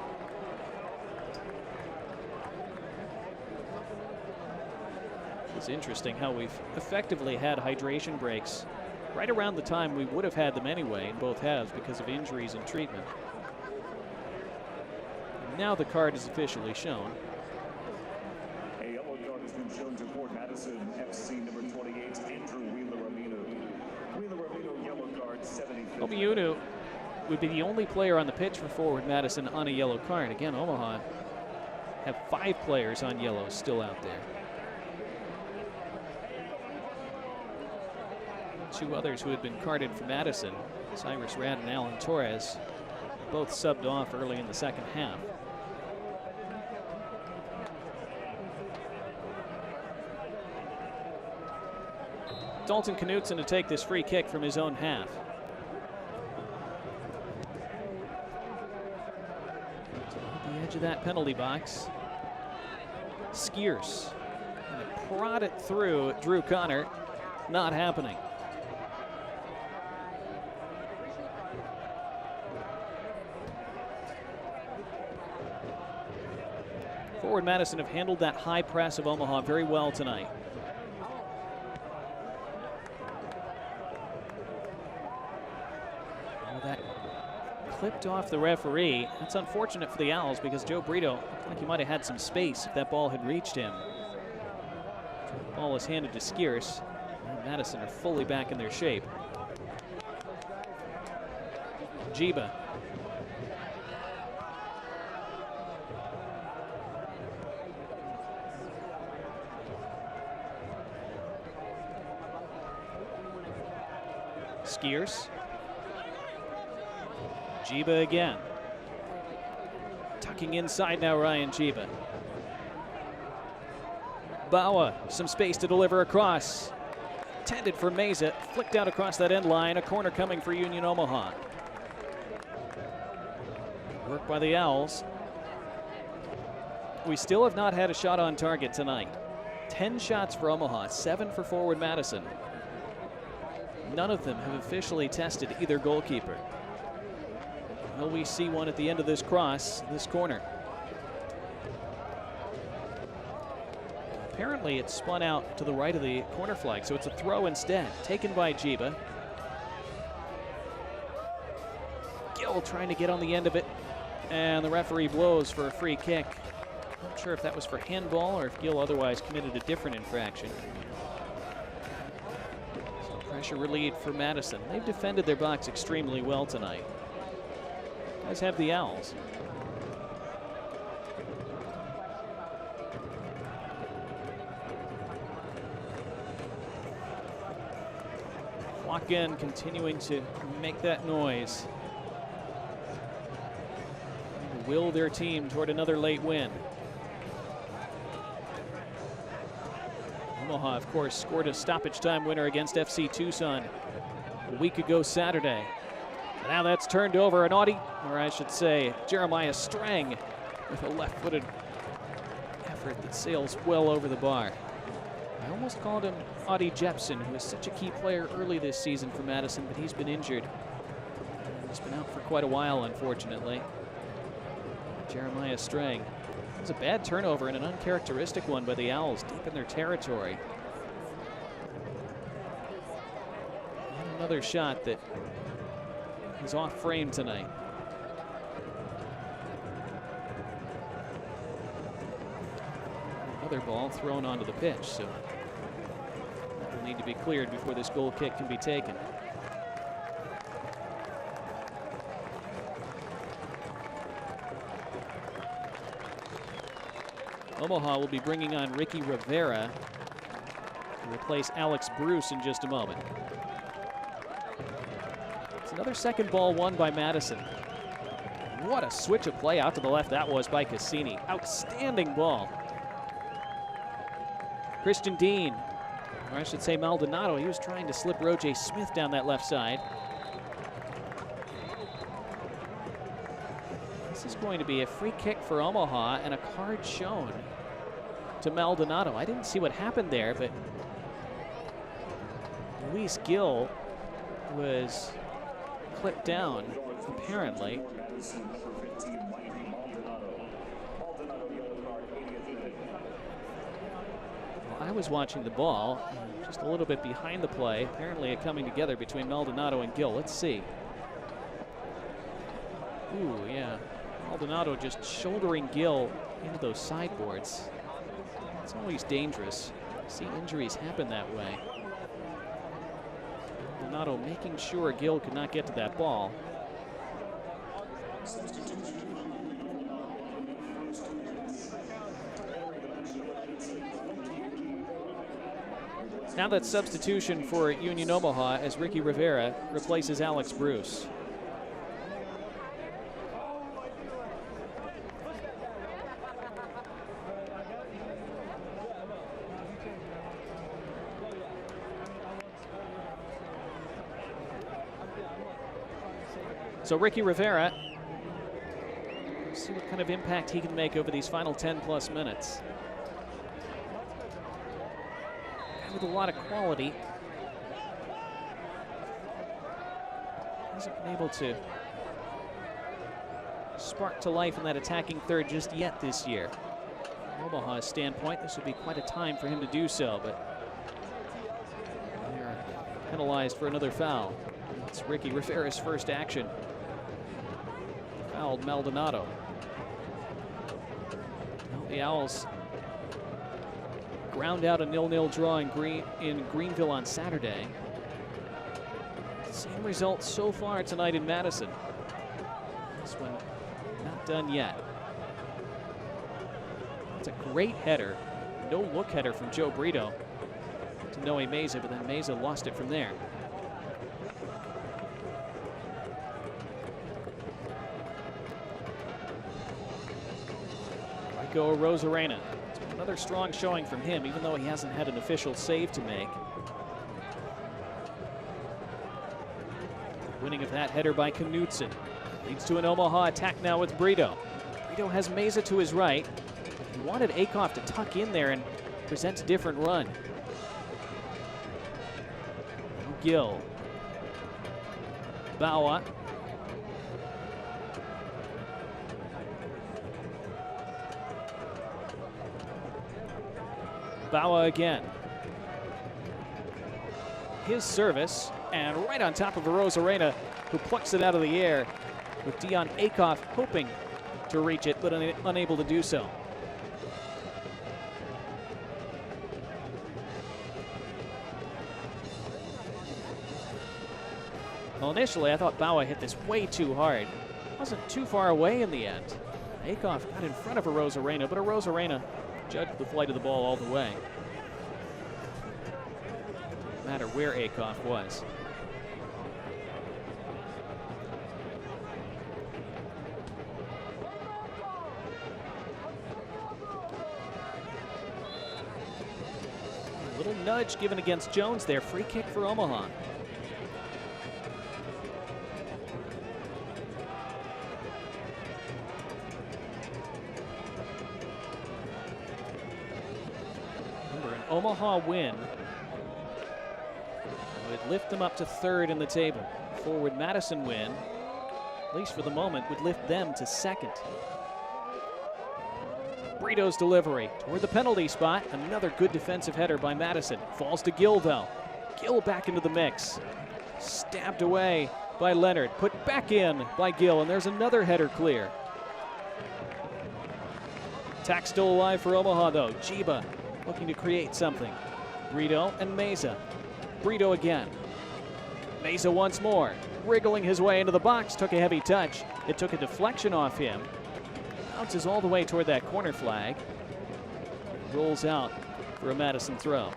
It's interesting how we've effectively had hydration breaks right around the time we would have had them anyway in both halves because of injuries and treatment. And now the card is officially shown. A yellow card has been shown to Port Madison FC number 28, Andrew Wheeler-Amino. Wheeler-Amino, yellow card, 75th. Omiunu would be the only player on the pitch for Forward Madison on a yellow card. Again, Omaha have 5 players on yellow still out there. 2 others who had been carded for Madison, Cyrus Rad and Alan Torres, both subbed off early in the second half. Dalton Knutson to take this free kick from his own half. To the edge of that penalty box, Skiers. And prod it through Drew Connor. Not happening. Forward Madison have handled that high press of Omaha very well tonight. Oh, that clipped off the referee. That's unfortunate for the Owls because Joe Burrito looked like he might have had some space if that ball had reached him. The ball is handed to Skiers. Madison are fully back in their shape. Jiba. Skiers. Jiba again. Tucking inside now, Ryan Jiba. Bawa, some space to deliver across. Intended for Meza, flicked out across that end line. A corner coming for Union Omaha. Work by the Owls. We still have not had a shot on target tonight. 10 shots for Omaha, 7 for Forward Madison. None of them have officially tested either goalkeeper. Will we see one at the end of this cross, this corner? Apparently it's spun out to the right of the corner flag, so it's a throw instead, taken by Jiba. Gill trying to get on the end of it, and the referee blows for a free kick. Not sure if that was for handball or if Gill otherwise committed a different infraction. So pressure relieved for Madison. They've defended their box extremely well tonight, as have the Owls. Again, continuing to make that noise. Will their team toward another late win. Omaha, of course, scored a stoppage time winner against FC Tucson a week ago Saturday. And now that's turned over, and Audie, or I should say Jeremiah Strang, with a left-footed effort that sails well over the bar. I almost called him Audie Jepson, who was such a key player early this season for Madison, but he's been injured. He's been out for quite a while, unfortunately. Jeremiah Strang. It was a bad turnover and an uncharacteristic one by the Owls, deep in their territory. And another shot that is off frame tonight. Another ball thrown onto the pitch, so that will need to be cleared before this goal kick can be taken. Omaha will be bringing on Ricky Rivera to replace Alex Bruce in just a moment. It's another second ball won by Madison. What a switch of play out to the left that was by Cassini. Outstanding ball. Christian Dean, or I should say Maldonado, he was trying to slip Roger Smith down that left side. This is going to be a free kick for Omaha and a card shown to Maldonado. I didn't see what happened there, but Luis Gil was clipped down, apparently. Well, I was watching the ball, just a little bit behind the play. Apparently a coming together between Maldonado and Gil. Let's see. Ooh, yeah. Maldonado just shouldering Gil into those sideboards. It's always dangerous. See injuries happen that way. Maldonado making sure Gil could not get to that ball. Now that substitution for Union Omaha as Ricky Rivera replaces Alex Bruce. So Ricky Rivera, let's see what kind of impact he can make over these final 10+ minutes. Guy with a lot of quality. Hasn't been able to spark to life in that attacking third just yet this year. From Omaha's standpoint, this would be quite a time for him to do so, but they're penalized for another foul. It's Ricky Rivera's first action. Fouled Maldonado. Well, the Owls ground out a 0-0 draw in Greenville on Saturday. Same result so far tonight in Madison. This one not done yet. It's a great header. No-look header from Joe Burrito to Noe Meza, but then Meza lost it from there. Rosarena. Another strong showing from him, even though he hasn't had an official save to make. Winning of that header by Knutson leads to an Omaha attack now with Burrito. Burrito has Meza to his right. He wanted Akoff to tuck in there and present a different run. Gil. Bawa. Bawa again. His service, and right on top of Rosarena, who plucks it out of the air, with Dion Akoff hoping to reach it, but unable to do so. Well, initially I thought Bawa hit this way too hard. Wasn't too far away in the end. Akoff got in front of Rosarena, but Rosarena judged the flight of the ball all the way. No matter where Akoff was. A little nudge given against Jones there. Free kick for Omaha. Omaha win would lift them up to third in the table. Forward Madison win, at least for the moment, would lift them to second. Burrito's delivery toward the penalty spot. Another good defensive header by Madison. Falls to Gil though. Gil back into the mix. Stabbed away by Leonard. Put back in by Gil, and there's another header clear. Attack still alive for Omaha though. Jiba looking to create something. Burrito and Meza. Burrito again. Meza once more. Wriggling his way into the box. Took a heavy touch. It took a deflection off him. Bounces all the way toward that corner flag. Rolls out for a Madison throw.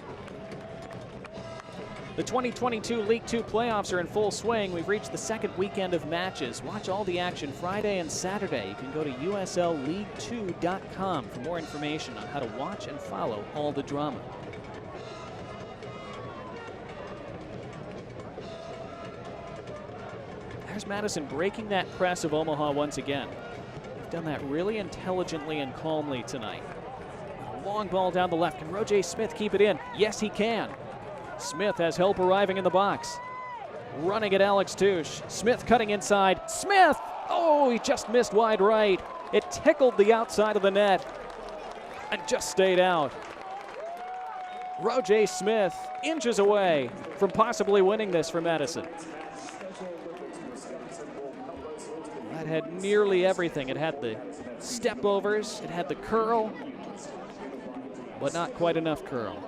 The 2022 League 2 playoffs are in full swing. We've reached the second weekend of matches. Watch all the action Friday and Saturday. You can go to USLLeague2.com for more information on how to watch and follow all the drama. There's Madison breaking that press of Omaha once again. They've done that really intelligently and calmly tonight. A long ball down the left. Can Roger Smith keep it in? Yes, he can. Smith has help arriving in the box. Running at Alex Touche. Smith cutting inside. Smith! Oh, he just missed wide right. It tickled the outside of the net and just stayed out. Roger Smith inches away from possibly winning this for Madison. That had nearly everything. It had the step overs, it had the curl, but not quite enough curl.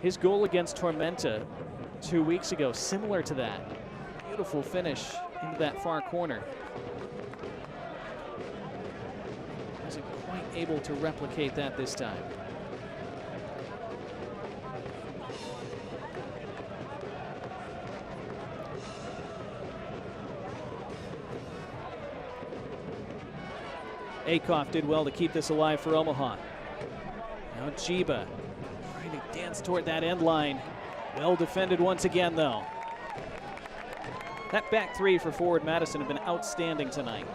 His goal against Tormenta 2 weeks ago, similar to that. Beautiful finish into that far corner. Wasn't quite able to replicate that this time. Akoff did well to keep this alive for Omaha. Now Jiba trying to dance toward that end line. Well defended once again, though. That back three for forward Madison have been outstanding tonight.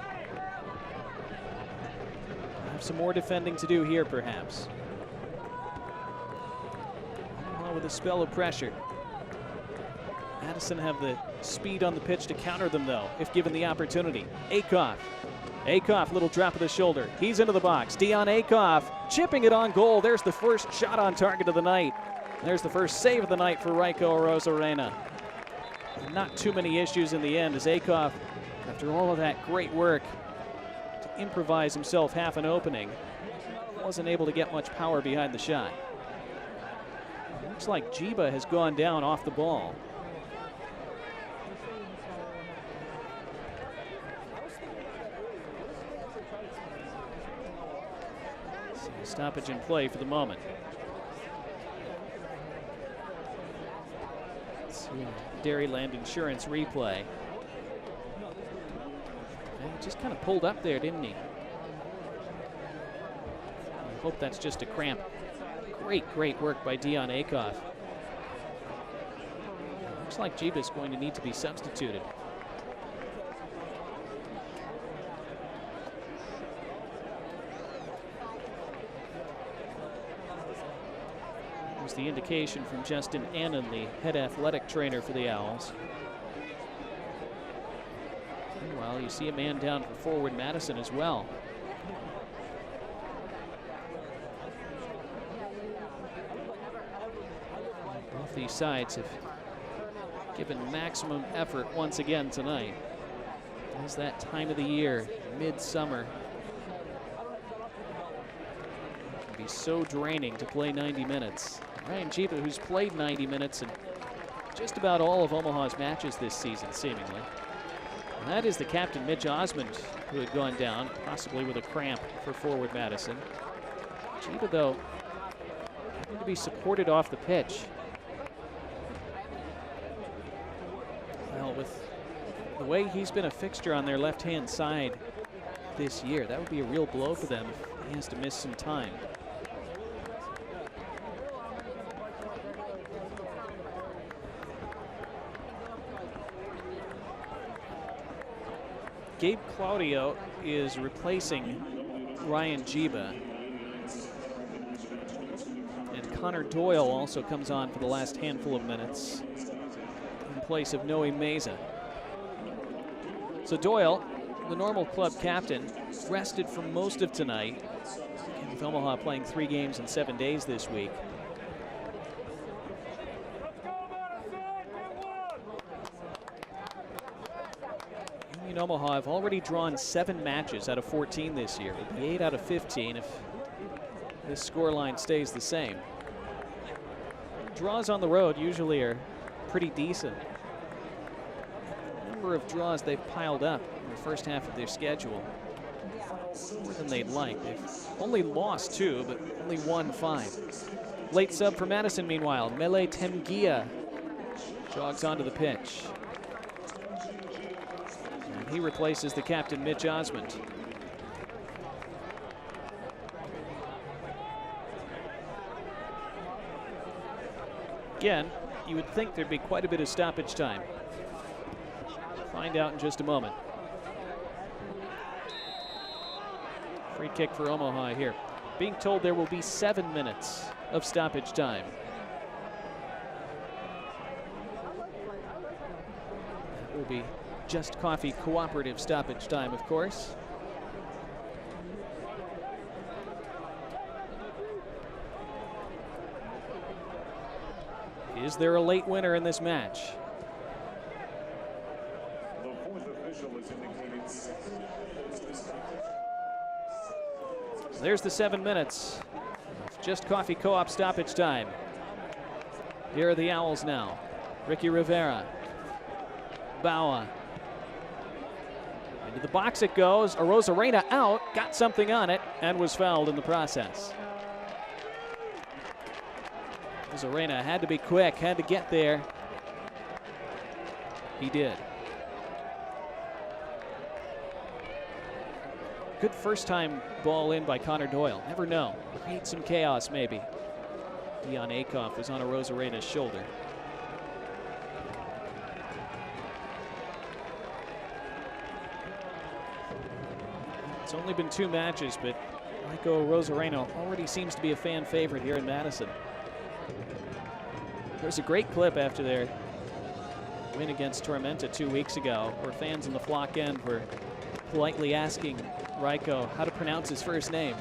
Have some more defending to do here, perhaps. Omaha with a spell of pressure. Madison have the speed on the pitch to counter them, though, if given the opportunity. Akoff. Akoff, little drop of the shoulder. He's into the box. Dion Akoff chipping it on goal. There's the first shot on target of the night. There's the first save of the night for Raiko Arozarena. Not too many issues in the end as Akoff, after all of that great work to improvise himself half an opening, wasn't able to get much power behind the shot. Looks like Jiba has gone down off the ball. Stoppage in play for the moment. Let's see, Dairyland Insurance replay. And he just kind of pulled up there, didn't he? I hope that's just a cramp. Great work by Dion Akoff. Looks like Jiba's going to need to be substituted. The indication from Justin Annan, the head athletic trainer for the Owls. Meanwhile, you see a man down for forward Madison as well. Both these sides have given maximum effort once again tonight. It's that time of the year, midsummer. It can be so draining to play 90 minutes. Ryan Jiba, who's played 90 minutes in just about all of Omaha's matches this season, seemingly. And that is the captain, Mitch Osmond, who had gone down, possibly with a cramp for forward Madison. Jiba, though, having to be supported off the pitch. Well, with the way he's been a fixture on their left-hand side this year, that would be a real blow for them if he has to miss some time. Gabe Claudio is replacing Ryan Jiba. And Connor Doyle also comes on for the last handful of minutes in place of Noe Meza. So Doyle, the normal club captain, rested for most of tonight. And with Omaha playing 3 games in 7 days this week. Omaha have already drawn 7 matches out of 14 this year. It'll be 8 out of 15 if this scoreline stays the same. Draws on the road usually are pretty decent. The number of draws they've piled up in the first half of their schedule, more than they'd like. They've only lost 2, but only won 5. Late sub for Madison, meanwhile. Mele Temgia jogs onto the pitch. And he replaces the captain, Mitch Osmond. Again, you would think there'd be quite a bit of stoppage time. Find out in just a moment. Free kick for Omaha here. Being told there will be 7 minutes of stoppage time. That will be Just Coffee cooperative stoppage time, of course. Is there a late winner in this match? The fourth official has indicated There's the 7 minutes. Just Coffee Co-op stoppage time. Here are the Owls now. Ricky Rivera. Baua. Into the box it goes. Arozarena out, got something on it, and was fouled in the process. Arozarena had to be quick, had to get there. He did. Good first time ball in by Connor Doyle. Never know. Create some chaos maybe. Dion Akoff was on Arozarena's shoulder. It's only been 2 matches, but Michael Arozarena already seems to be a fan favorite here in Madison. There's a great clip after their win against Tormenta 2 weeks ago, where fans in the flock end were politely asking Raiko how to pronounce his first name.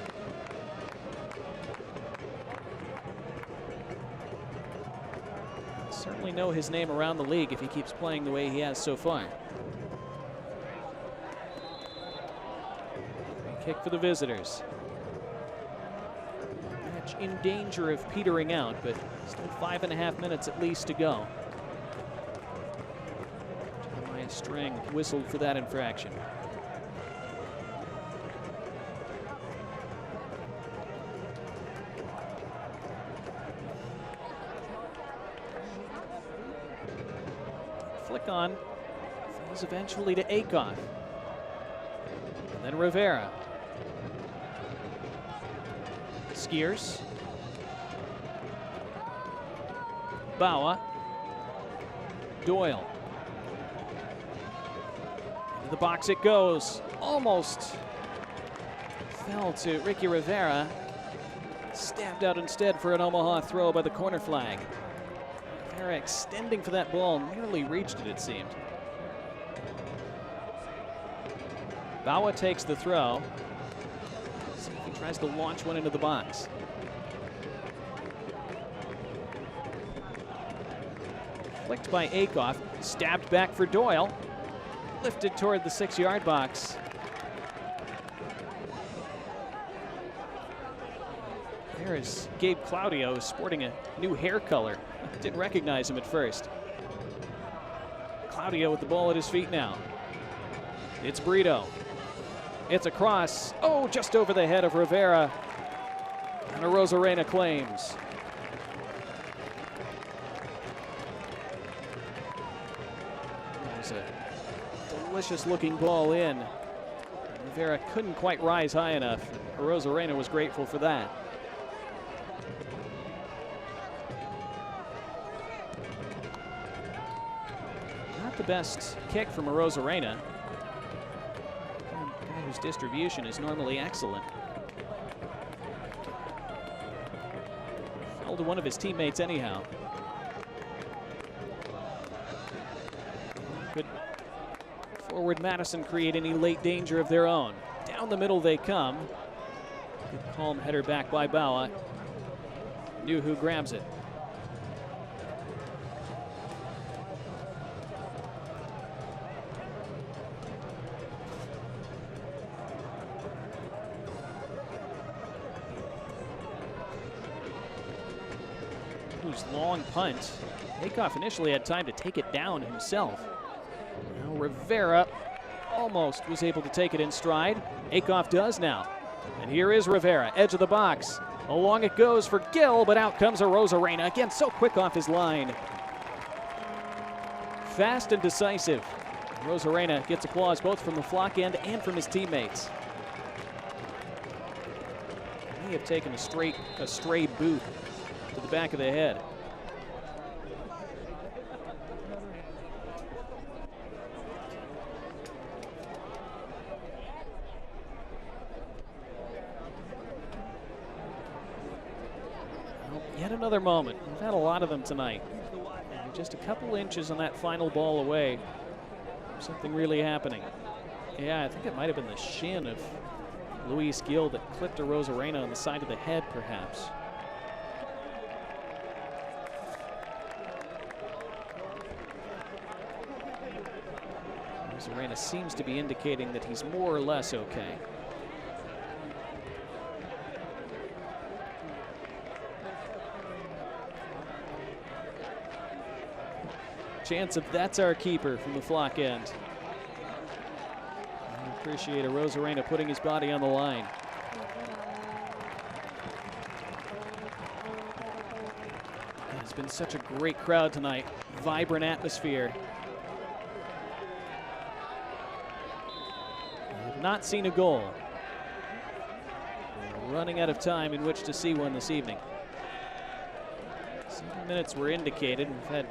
Certainly know his name around the league if he keeps playing the way he has so far. Kick for the visitors. Match in danger of petering out, but still 5.5 minutes at least to go. Jeremiah String whistled for that infraction. Flick on, falls eventually to Akoff. And then Rivera. Skiers. Baua. Doyle. Into the box it goes. Almost fell to Ricky Rivera. Stabbed out instead for an Omaha throw by the corner flag. Rivera extending for that ball, nearly reached it, it seemed. Baua takes the throw. See if he tries to launch one into the box. Flicked by Akoff, stabbed back for Doyle. Lifted toward the 6-yard box. There is Gabe Claudio sporting a new hair color. Didn't recognize him at first. Claudio with the ball at his feet now. It's Burrito. It's a cross. Oh, just over the head of Rivera. And Arozarena claims. There's a delicious looking ball in. Rivera couldn't quite rise high enough. Arozarena was grateful for that. Not the best kick from Arozarena, whose distribution is normally excellent. Fell to one of his teammates anyhow. Could forward Madison create any late danger of their own? Down the middle they come. Good calm header back by Baua. Knew who grabs it. Nuhu's long punt. Akoff initially had time to take it down himself. Now Rivera almost was able to take it in stride. Akoff does now. And here is Rivera, edge of the box. Along it goes for Gill, but out comes a Rosarena. Again, so quick off his line. Fast and decisive. Rosarena gets applause both from the flock end and from his teammates. May have taken a stray boot to the back of the head. Well, yet another moment. We've had a lot of them tonight. And just a couple inches on that final ball away. Something really happening. Yeah, I think it might have been the shin of Luis Gil that clipped a Rosarena on the side of the head, perhaps. Rosarena seems to be indicating that he's more or less okay. Chance of that's our keeper from the flock end. I appreciate a Rosarena putting his body on the line. It's been such a great crowd tonight. Vibrant atmosphere. I have not seen a goal. We're running out of time in which to see one this evening. 7 minutes were indicated. We've had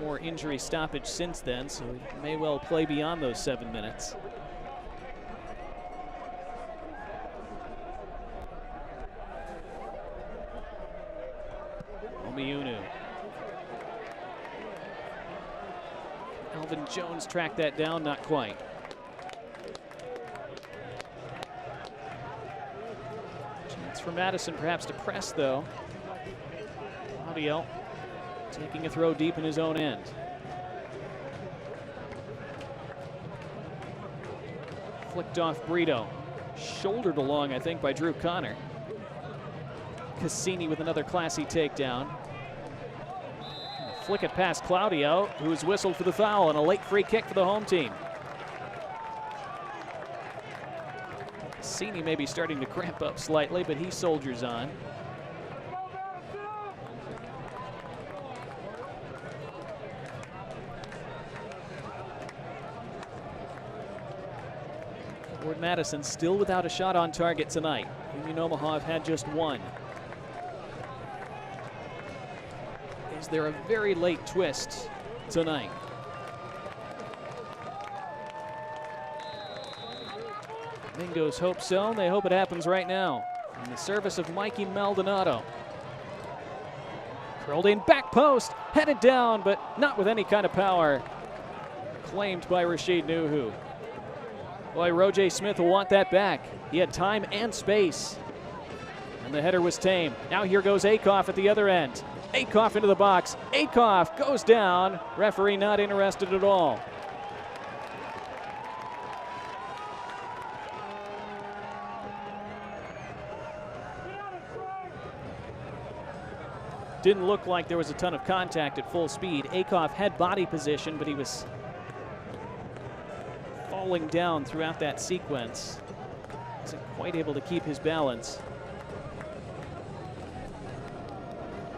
more injury stoppage since then, so we may well play beyond those 7 minutes. Omiunu. Alvin Jones tracked that down, not quite. Chance for Madison perhaps to press though. Audio taking a throw deep in his own end. Flicked off Burrito. Shouldered along, I think, by Drew Connor. Cassini with another classy takedown. Flick it past Claudio, who's whistled for the foul, and a late free kick for the home team. Cassini may be starting to cramp up slightly, but he soldiers on. Madison still without a shot on target tonight. Union Omaha have had just one. Is there a very late twist tonight? Mingos hope so. They hope it happens right now. In the service of Mikey Maldonado. Curled in back post, headed down, but not with any kind of power. Claimed by Rashid Nuhu. Boy, Roger Smith will want that back. He had time and space. And the header was tame. Now here goes Akoff at the other end. Akoff into the box. Akoff goes down. Referee not interested at all. Didn't look like there was a ton of contact at full speed. Akoff had body position, but he was falling down throughout that sequence. Wasn't quite able to keep his balance.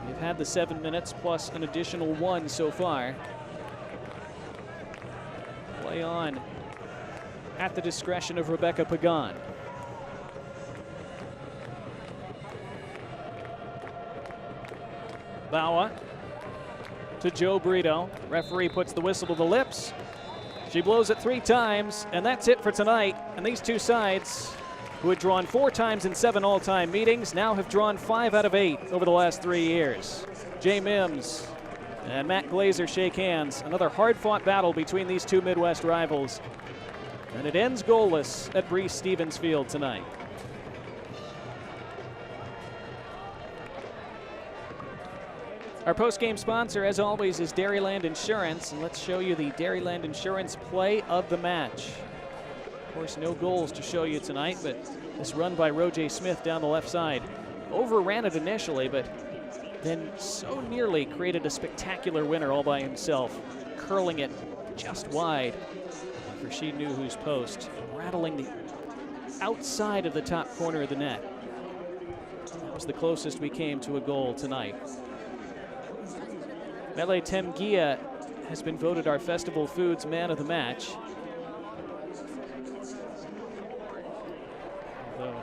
We've had the 7 minutes plus an additional 1 so far. Play on at the discretion of Rebecca Pagan. Bawa to Joe Burrito. Referee puts the whistle to the lips. She blows it 3 times, and that's it for tonight. And these two sides, who had drawn 4 times in 7 all-time meetings, now have drawn 5 out of 8 over the last 3 years. Jay Mims and Matt Glazer shake hands. Another hard-fought battle between these two Midwest rivals. And it ends goalless at Breese Stevens Field tonight. Our post-game sponsor, as always, is Dairyland Insurance, and let's show you the Dairyland Insurance play of the match. Of course, no goals to show you tonight, but this run by Roger Smith down the left side. overran it initially, but then so nearly created a spectacular winner all by himself, curling it just wide for Rashid Nuhu's post, rattling the outside of the top corner of the net. That was the closest we came to a goal tonight. Mele Temgia has been voted our Festival Foods Man of the Match. Although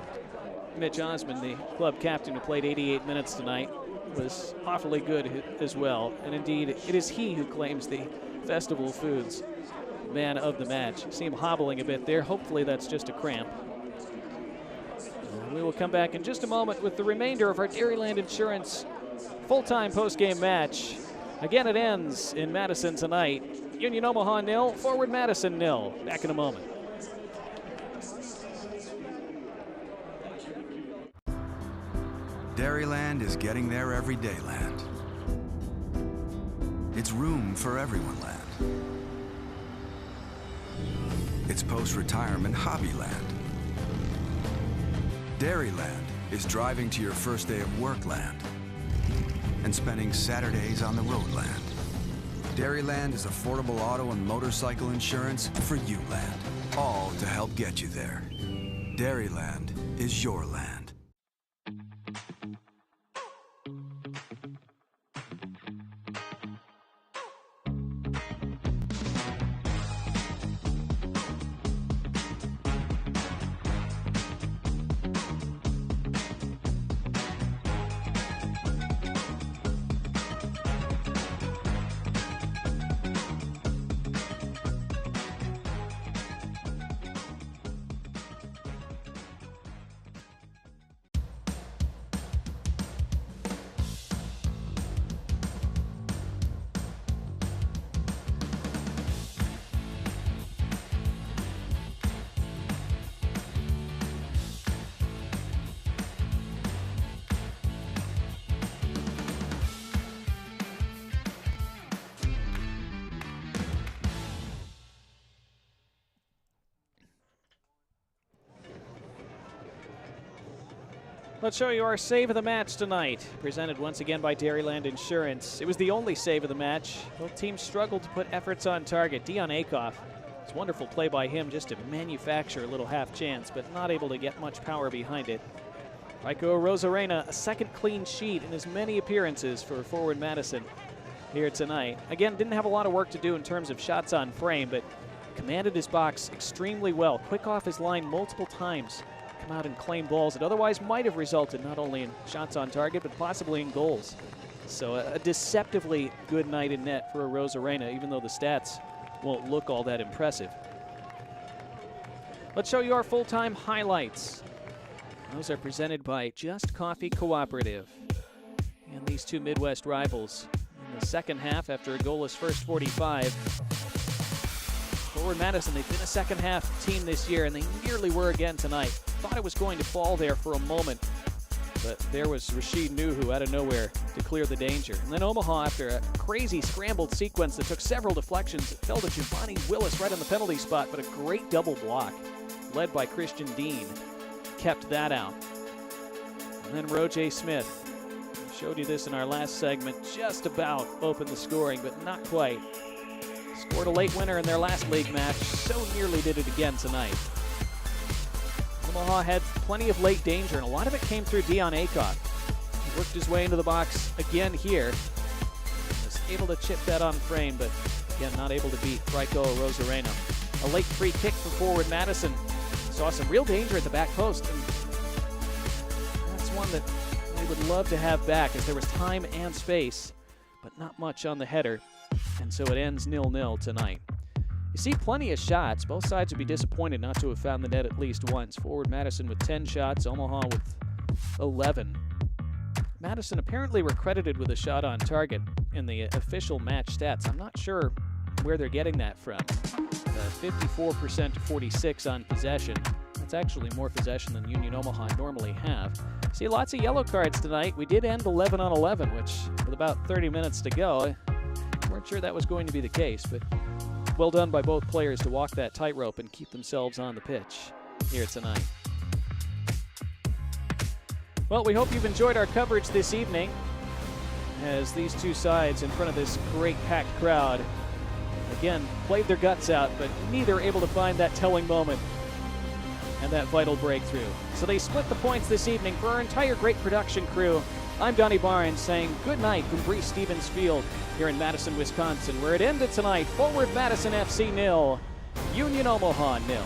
Mitch Osmond, the club captain who played 88 minutes tonight, was awfully good as well. And indeed, it is he who claims the Festival Foods Man of the Match. See him hobbling a bit there. Hopefully that's just a cramp. We will come back in just a moment with the remainder of our Dairyland Insurance full-time post-game match. Again, it ends in Madison tonight. Union Omaha 0, Forward Madison 0. Back in a moment. Dairyland is getting there every day land. It's room for everyone land. It's post-retirement hobby land. Dairyland is driving to your first day of work land and spending Saturdays on the road land. Dairyland is affordable auto and motorcycle insurance for you land, all to help get you there. Dairyland is your land. Let's show you our save of the match tonight, presented once again by Dairyland Insurance. It was the only save of the match. Both teams struggled to put efforts on target. Dion Akoff, it's wonderful play by him just to manufacture a little half chance, but not able to get much power behind it. Raiko Rosarena, a second clean sheet in as many appearances for Forward Madison here tonight. Again, didn't have a lot of work to do in terms of shots on frame, but commanded his box extremely well. Quick off his line multiple times. Come out and claim balls that otherwise might have resulted not only in shots on target, but possibly in goals. So a deceptively good night in net for Rosarena, even though the stats won't look all that impressive. Let's show you our full-time highlights. Those are presented by Just Coffee Cooperative. And these two Midwest rivals in the second half after a goalless first 45. Forward Madison, they've been a second half team this year, and they nearly were again tonight. Thought it was going to fall there for a moment, but there was Rashid Nuhu out of nowhere to clear the danger. And then Omaha, after a crazy scrambled sequence that took several deflections, it fell to Giovanni Willis right on the penalty spot, but a great double block led by Christian Dean kept that out. And then Roje Smith, I showed you this in our last segment, just about opened the scoring, but not quite. Scored a late winner in their last league match, so nearly did it again tonight. Omaha had plenty of late danger, and a lot of it came through Dion Akoff. He worked his way into the box again here. Was able to chip that on frame, but again, not able to beat Raiko Rosarena. A late free kick for Forward Madison. Saw some real danger at the back post, and that's one that we would love to have back, as there was time and space, but not much on the header, and so it ends 0-0 tonight. You see plenty of shots. Both sides would be disappointed not to have found the net at least once. Forward Madison with 10 shots, Omaha with 11. Madison apparently were credited with a shot on target in the official match stats. I'm not sure where they're getting that from. 54% to 46 on possession. That's actually more possession than Union Omaha normally have. See lots of yellow cards tonight. We did end 11 on 11, which with about 30 minutes to go, weren't sure that was going to be the case, but well done by both players to walk that tightrope and keep themselves on the pitch here tonight. Well, we hope you've enjoyed our coverage this evening as these two sides in front of this great packed crowd again played their guts out, but neither able to find that telling moment and that vital breakthrough. So they split the points this evening. For our entire great production crew, I'm Donnie Barnes saying good night from Bree Stevens Field here in Madison, Wisconsin, where it ended tonight. Forward Madison FC 0, Union Omaha 0.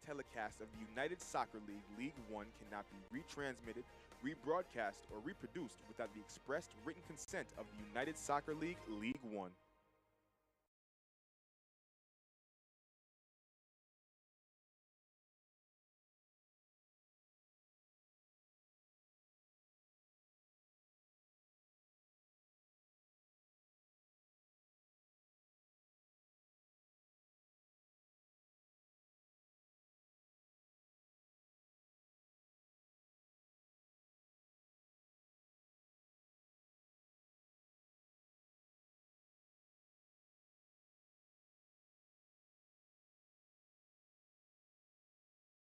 Telecast of the United Soccer League League One cannot be retransmitted, rebroadcast, or reproduced without the expressed written consent of the United Soccer League League One.